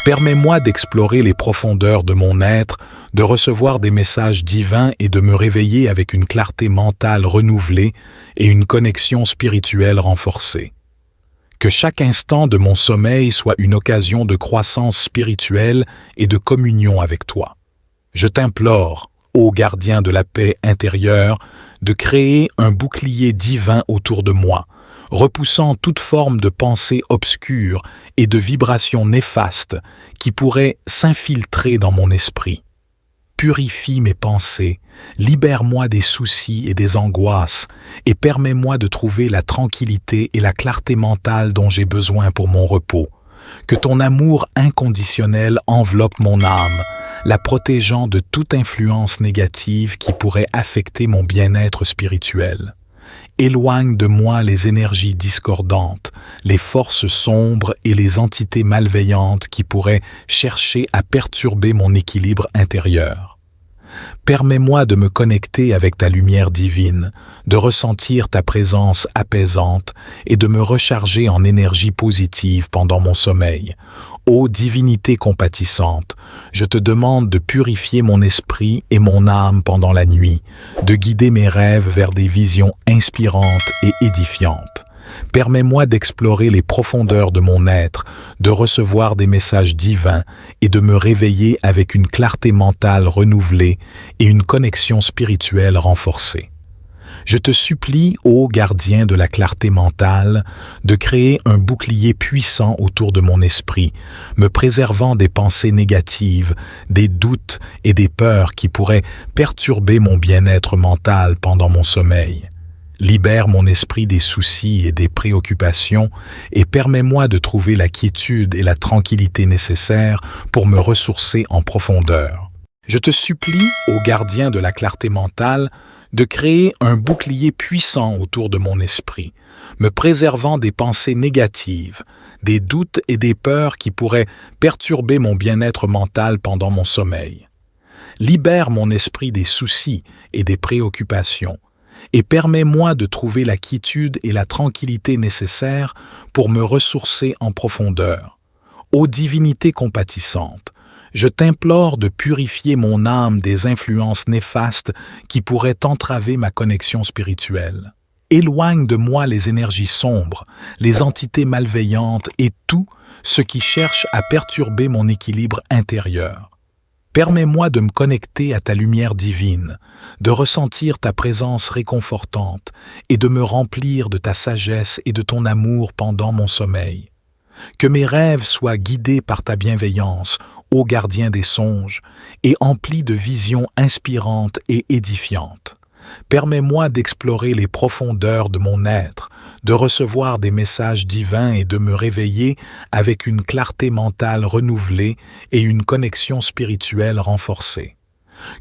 Permets-moi d'explorer les profondeurs de mon être, de recevoir des messages divins et de me réveiller avec une clarté mentale renouvelée et une connexion spirituelle renforcée. Que chaque instant de mon sommeil soit une occasion de croissance spirituelle et de communion avec toi. Je t'implore, ô gardien de la paix intérieure, de créer un bouclier divin autour de moi, repoussant toute forme de pensée obscure et de vibrations néfastes qui pourraient s'infiltrer dans mon esprit. Purifie mes pensées, libère-moi des soucis et des angoisses et permets-moi de trouver la tranquillité et la clarté mentale dont j'ai besoin pour mon repos. Que ton amour inconditionnel enveloppe mon âme, la protégeant de toute influence négative qui pourrait affecter mon bien-être spirituel. Éloigne de moi les énergies discordantes, les forces sombres et les entités malveillantes qui pourraient chercher à perturber mon équilibre intérieur. Permets-moi de me connecter avec ta lumière divine, de ressentir ta présence apaisante et de me recharger en énergie positive pendant mon sommeil. Ô divinité compatissante, je te demande de purifier mon esprit et mon âme pendant la nuit, de guider mes rêves vers des visions inspirantes et édifiantes. Permets-moi d'explorer les profondeurs de mon être, de recevoir des messages divins et de me réveiller avec une clarté mentale renouvelée et une connexion spirituelle renforcée. Je te supplie, ô gardien de la clarté mentale, de créer un bouclier puissant autour de mon esprit, me préservant des pensées négatives, des doutes et des peurs qui pourraient perturber mon bien-être mental pendant mon sommeil. Libère mon esprit des soucis et des préoccupations et permets-moi de trouver la quiétude et la tranquillité nécessaires pour me ressourcer en profondeur. Je te supplie, ô gardien de la clarté mentale, de créer un bouclier puissant autour de mon esprit, me préservant des pensées négatives, des doutes et des peurs qui pourraient perturber mon bien-être mental pendant mon sommeil. Libère mon esprit des soucis et des préoccupations, et permets-moi de trouver la quiétude et la tranquillité nécessaires pour me ressourcer en profondeur. Ô divinité compatissante, je t'implore de purifier mon âme des influences néfastes qui pourraient entraver ma connexion spirituelle. Éloigne de moi les énergies sombres, les entités malveillantes et tout ce qui cherche à perturber mon équilibre intérieur. Permets-moi de me connecter à ta lumière divine, de ressentir ta présence réconfortante et de me remplir de ta sagesse et de ton amour pendant mon sommeil. Que mes rêves soient guidés par ta bienveillance, ô gardien des songes, et emplis de visions inspirantes et édifiantes. Permets-moi d'explorer les profondeurs de mon être, de recevoir des messages divins et de me réveiller avec une clarté mentale renouvelée et une connexion spirituelle renforcée.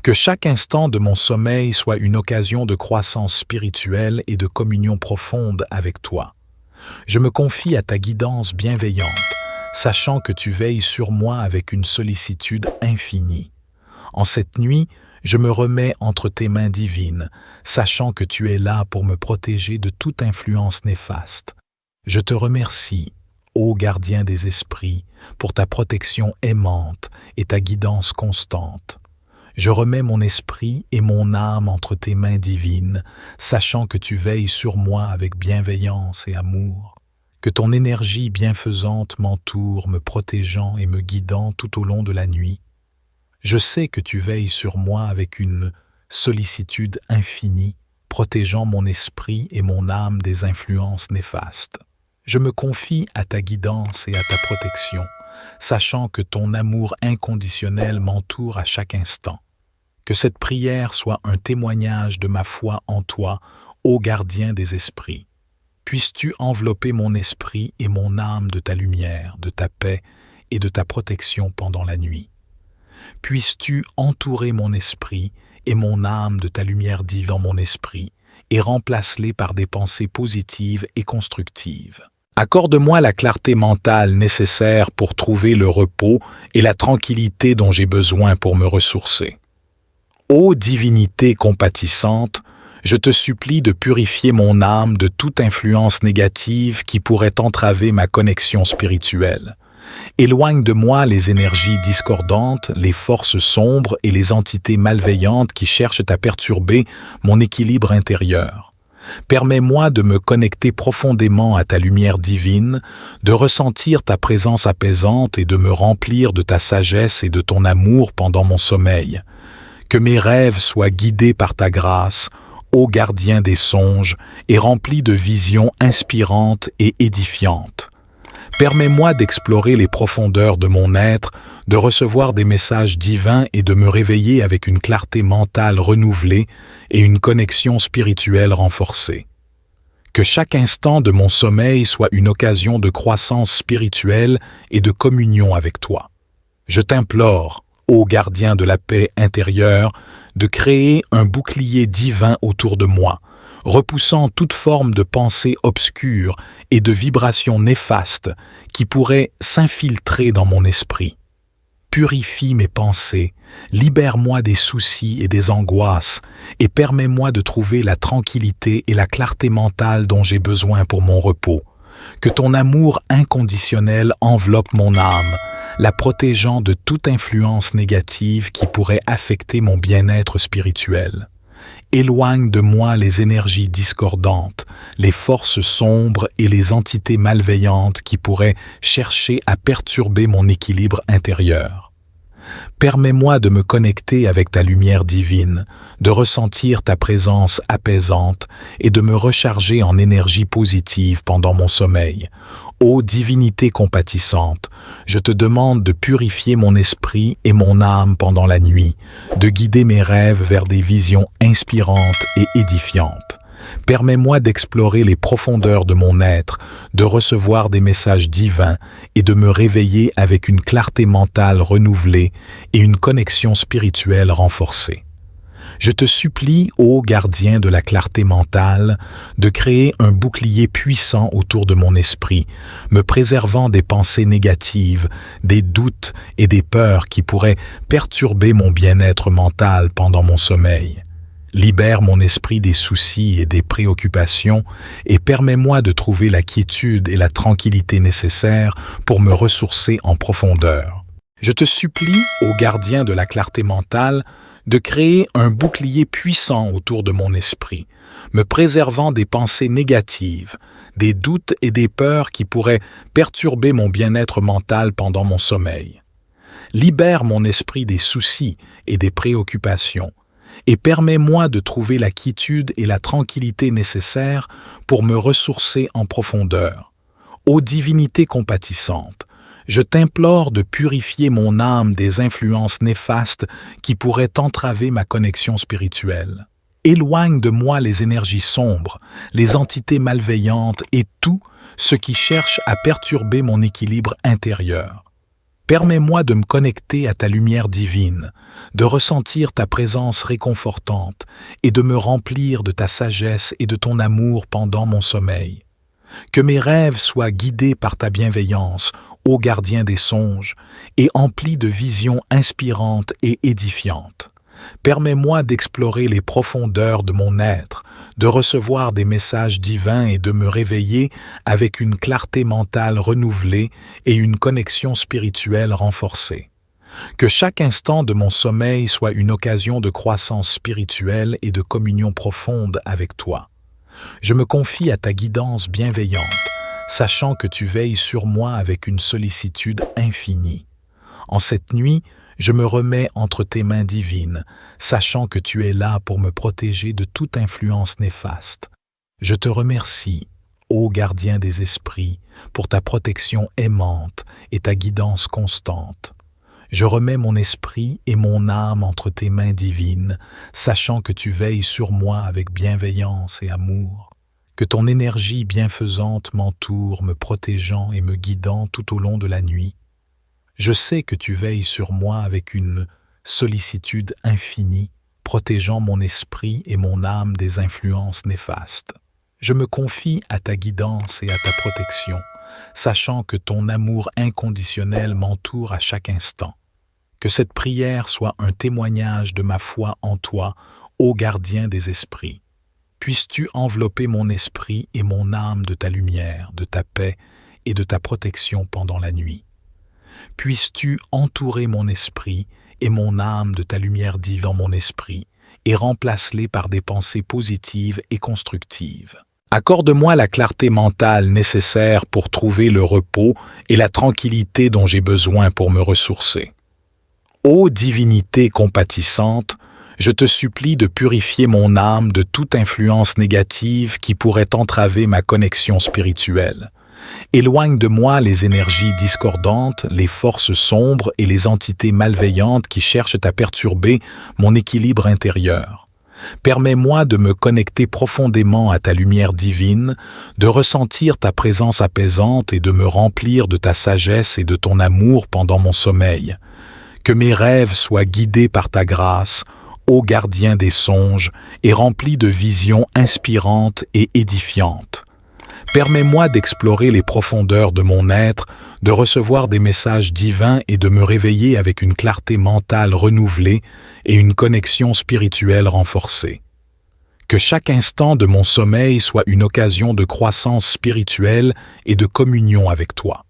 Que chaque instant de mon sommeil soit une occasion de croissance spirituelle et de communion profonde avec toi. Je me confie à ta guidance bienveillante, sachant que tu veilles sur moi avec une sollicitude infinie. En cette nuit, je me remets entre tes mains divines, sachant que tu es là pour me protéger de toute influence néfaste. Je te remercie, ô gardien des esprits, pour ta protection aimante et ta guidance constante. Je remets mon esprit et mon âme entre tes mains divines, sachant que tu veilles sur moi avec bienveillance et amour. Que ton énergie bienfaisante m'entoure, me protégeant et me guidant tout au long de la nuit. Je sais que tu veilles sur moi avec une sollicitude infinie, protégeant mon esprit et mon âme des influences néfastes. Je me confie à ta guidance et à ta protection, sachant que ton amour inconditionnel m'entoure à chaque instant. Que cette prière soit un témoignage de ma foi en toi, ô gardien des esprits. Puisses-tu envelopper mon esprit et mon âme de ta lumière, de ta paix et de ta protection pendant la nuit. Puisses-tu entourer mon esprit et mon âme de ta lumière divine dans mon esprit et remplace-les par des pensées positives et constructives. Accorde-moi la clarté mentale nécessaire pour trouver le repos et la tranquillité dont j'ai besoin pour me ressourcer. Ô divinité compatissante, je te supplie de purifier mon âme de toute influence négative qui pourrait entraver ma connexion spirituelle. Éloigne de moi les énergies discordantes, les forces sombres et les entités malveillantes qui cherchent à perturber mon équilibre intérieur. Permets-moi de me connecter profondément à ta lumière divine, de ressentir ta présence apaisante et de me remplir de ta sagesse et de ton amour pendant mon sommeil. Que mes rêves soient guidés par ta grâce, ô gardien des songes, et remplis de visions inspirantes et édifiantes. Permets-moi d'explorer les profondeurs de mon être, de recevoir des messages divins et de me réveiller avec une clarté mentale renouvelée et une connexion spirituelle renforcée. Que chaque instant de mon sommeil soit une occasion de croissance spirituelle et de communion avec toi. Je t'implore, ô gardien de la paix intérieure, de créer un bouclier divin autour de moi, repoussant toute forme de pensée obscure et de vibrations néfastes qui pourraient s'infiltrer dans mon esprit. Purifie mes pensées, libère-moi des soucis et des angoisses et permets-moi de trouver la tranquillité et la clarté mentale dont j'ai besoin pour mon repos. Que ton amour inconditionnel enveloppe mon âme, la protégeant de toute influence négative qui pourrait affecter mon bien-être spirituel. Éloigne de moi les énergies discordantes, les forces sombres et les entités malveillantes qui pourraient chercher à perturber mon équilibre intérieur. Permets-moi de me connecter avec ta lumière divine, de ressentir ta présence apaisante et de me recharger en énergie positive pendant mon sommeil. Ô divinité compatissante, je te demande de purifier mon esprit et mon âme pendant la nuit, de guider mes rêves vers des visions inspirantes et édifiantes. Permets-moi d'explorer les profondeurs de mon être, de recevoir des messages divins et de me réveiller avec une clarté mentale renouvelée et une connexion spirituelle renforcée. Je te supplie, ô gardien de la clarté mentale, de créer un bouclier puissant autour de mon esprit, me préservant des pensées négatives, des doutes et des peurs qui pourraient perturber mon bien-être mental pendant mon sommeil. Libère mon esprit des soucis et des préoccupations et permets-moi de trouver la quiétude et la tranquillité nécessaires pour me ressourcer en profondeur. Je te supplie, ô gardien de la clarté mentale, de créer un bouclier puissant autour de mon esprit, me préservant des pensées négatives, des doutes et des peurs qui pourraient perturber mon bien-être mental pendant mon sommeil. Libère mon esprit des soucis et des préoccupations et permets-moi de trouver la quiétude et la tranquillité nécessaires pour me ressourcer en profondeur. Ô divinité compatissante, je t'implore de purifier mon âme des influences néfastes qui pourraient entraver ma connexion spirituelle. Éloigne de moi les énergies sombres, les entités malveillantes et tout ce qui cherche à perturber mon équilibre intérieur. Permets-moi de me connecter à ta lumière divine, de ressentir ta présence réconfortante et de me remplir de ta sagesse et de ton amour pendant mon sommeil. Que mes rêves soient guidés par ta bienveillance, ô gardien des songes, et emplis de visions inspirantes et édifiantes. Permets-moi d'explorer les profondeurs de mon être, de recevoir des messages divins et de me réveiller avec une clarté mentale renouvelée et une connexion spirituelle renforcée. Que chaque instant de mon sommeil soit une occasion de croissance spirituelle et de communion profonde avec toi. Je me confie à ta guidance bienveillante, sachant que tu veilles sur moi avec une sollicitude infinie. En cette nuit, je me remets entre tes mains divines, sachant que tu es là pour me protéger de toute influence néfaste. Je te remercie, ô gardien des esprits, pour ta protection aimante et ta guidance constante. Je remets mon esprit et mon âme entre tes mains divines, sachant que tu veilles sur moi avec bienveillance et amour. Que ton énergie bienfaisante m'entoure, me protégeant et me guidant tout au long de la nuit. Je sais que tu veilles sur moi avec une sollicitude infinie, protégeant mon esprit et mon âme des influences néfastes. Je me confie à ta guidance et à ta protection, sachant que ton amour inconditionnel m'entoure à chaque instant. Que cette prière soit un témoignage de ma foi en toi, ô gardien des esprits. Puisses-tu envelopper mon esprit et mon âme de ta lumière, de ta paix et de ta protection pendant la nuit. Puisses-tu entourer mon esprit et mon âme de ta lumière divine dans mon esprit et remplace-les par des pensées positives et constructives. Accorde-moi la clarté mentale nécessaire pour trouver le repos et la tranquillité dont j'ai besoin pour me ressourcer. Ô divinité compatissante, je te supplie de purifier mon âme de toute influence négative qui pourrait entraver ma connexion spirituelle. Éloigne de moi les énergies discordantes, les forces sombres et les entités malveillantes qui cherchent à perturber mon équilibre intérieur. Permets-moi de me connecter profondément à ta lumière divine, de ressentir ta présence apaisante et de me remplir de ta sagesse et de ton amour pendant mon sommeil. Que mes rêves soient guidés par ta grâce, ô gardien des songes, et remplis de visions inspirantes et édifiantes. Permets-moi d'explorer les profondeurs de mon être, de recevoir des messages divins et de me réveiller avec une clarté mentale renouvelée et une connexion spirituelle renforcée. Que chaque instant de mon sommeil soit une occasion de croissance spirituelle et de communion avec toi.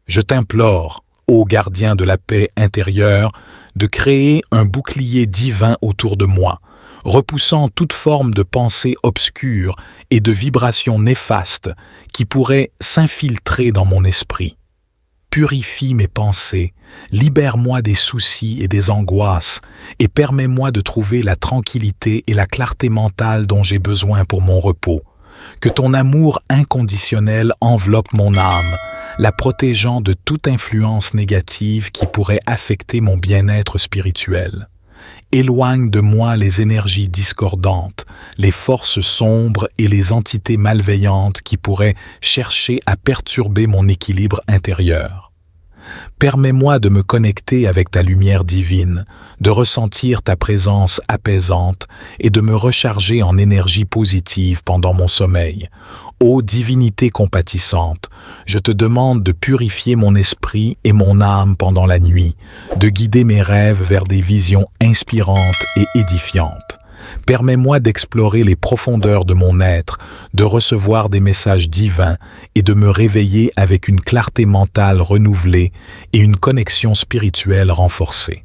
Je t'implore, ô gardien de la paix intérieure, de créer un bouclier divin autour de moi, repoussant toute forme de pensée obscure et de vibrations néfastes qui pourraient s'infiltrer dans mon esprit. Purifie mes pensées, libère-moi des soucis et des angoisses et permets-moi de trouver la tranquillité et la clarté mentale dont j'ai besoin pour mon repos. Que ton amour inconditionnel enveloppe mon âme, la protégeant de toute influence négative qui pourrait affecter mon bien-être spirituel. Éloigne de moi les énergies discordantes, les forces sombres et les entités malveillantes qui pourraient chercher à perturber mon équilibre intérieur. Permets-moi de me connecter avec ta lumière divine, de ressentir ta présence apaisante et de me recharger en énergie positive pendant mon sommeil. Ô divinité compatissante, je te demande de purifier mon esprit et mon âme pendant la nuit, de guider mes rêves vers des visions inspirantes et édifiantes. Permets-moi d'explorer les profondeurs de mon être, de recevoir des messages divins et de me réveiller avec une clarté mentale renouvelée et une connexion spirituelle renforcée.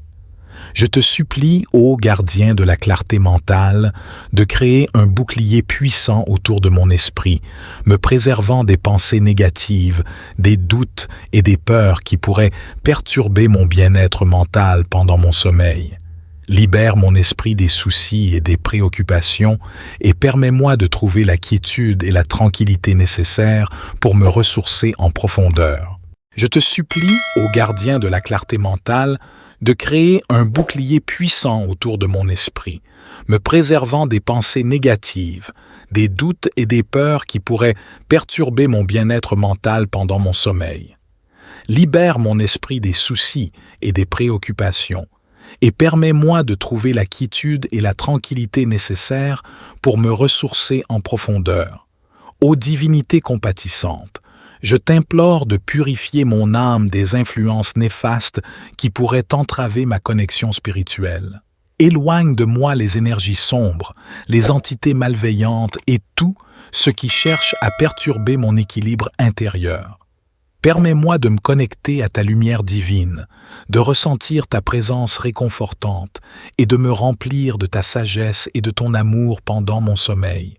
Je te supplie, ô gardien de la clarté mentale, de créer un bouclier puissant autour de mon esprit, me préservant des pensées négatives, des doutes et des peurs qui pourraient perturber mon bien-être mental pendant mon sommeil. Libère mon esprit des soucis et des préoccupations et permets-moi de trouver la quiétude et la tranquillité nécessaires pour me ressourcer en profondeur. Je te supplie, ô gardien de la clarté mentale, de créer un bouclier puissant autour de mon esprit, me préservant des pensées négatives, des doutes et des peurs qui pourraient perturber mon bien-être mental pendant mon sommeil. Libère mon esprit des soucis et des préoccupations et permets-moi de trouver la quiétude et la tranquillité nécessaires pour me ressourcer en profondeur. Ô divinité compatissante, je t'implore de purifier mon âme des influences néfastes qui pourraient entraver ma connexion spirituelle. Éloigne de moi les énergies sombres, les entités malveillantes et tout ce qui cherche à perturber mon équilibre intérieur. Permets-moi de me connecter à ta lumière divine, de ressentir ta présence réconfortante et de me remplir de ta sagesse et de ton amour pendant mon sommeil.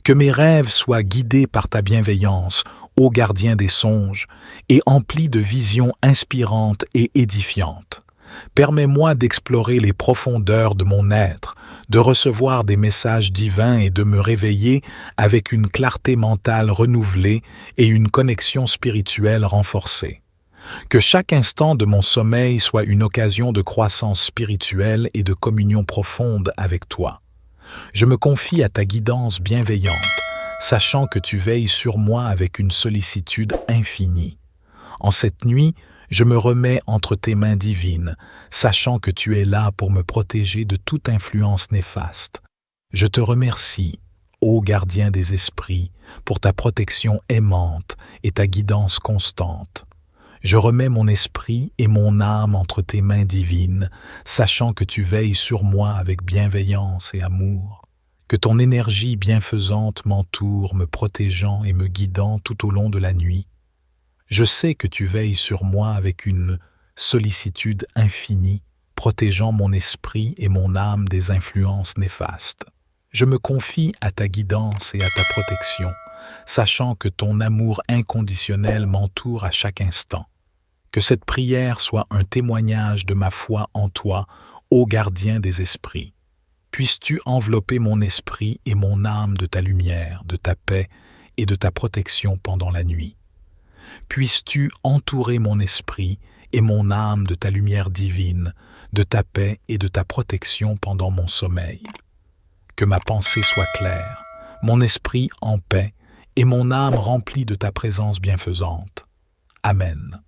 Que mes rêves soient guidés par ta bienveillance, ô gardien des songes, et empli de visions inspirantes et édifiantes. Permets-moi d'explorer les profondeurs de mon être, de recevoir des messages divins et de me réveiller avec une clarté mentale renouvelée et une connexion spirituelle renforcée. Que chaque instant de mon sommeil soit une occasion de croissance spirituelle et de communion profonde avec toi. Je me confie à ta guidance bienveillante, sachant que tu veilles sur moi avec une sollicitude infinie. En cette nuit, je me remets entre tes mains divines, sachant que tu es là pour me protéger de toute influence néfaste. Je te remercie, ô gardien des esprits, pour ta protection aimante et ta guidance constante. Je remets mon esprit et mon âme entre tes mains divines, sachant que tu veilles sur moi avec bienveillance et amour. Que ton énergie bienfaisante m'entoure, me protégeant et me guidant tout au long de la nuit. Je sais que tu veilles sur moi avec une sollicitude infinie, protégeant mon esprit et mon âme des influences néfastes. Je me confie à ta guidance et à ta protection, sachant que ton amour inconditionnel m'entoure à chaque instant. Que cette prière soit un témoignage de ma foi en toi, ô gardien des esprits. Puisses-tu envelopper mon esprit et mon âme de ta lumière, de ta paix et de ta protection pendant la nuit. Puisses-tu entourer mon esprit et mon âme de ta lumière divine, de ta paix et de ta protection pendant mon sommeil. Que ma pensée soit claire, mon esprit en paix et mon âme remplie de ta présence bienfaisante. Amen.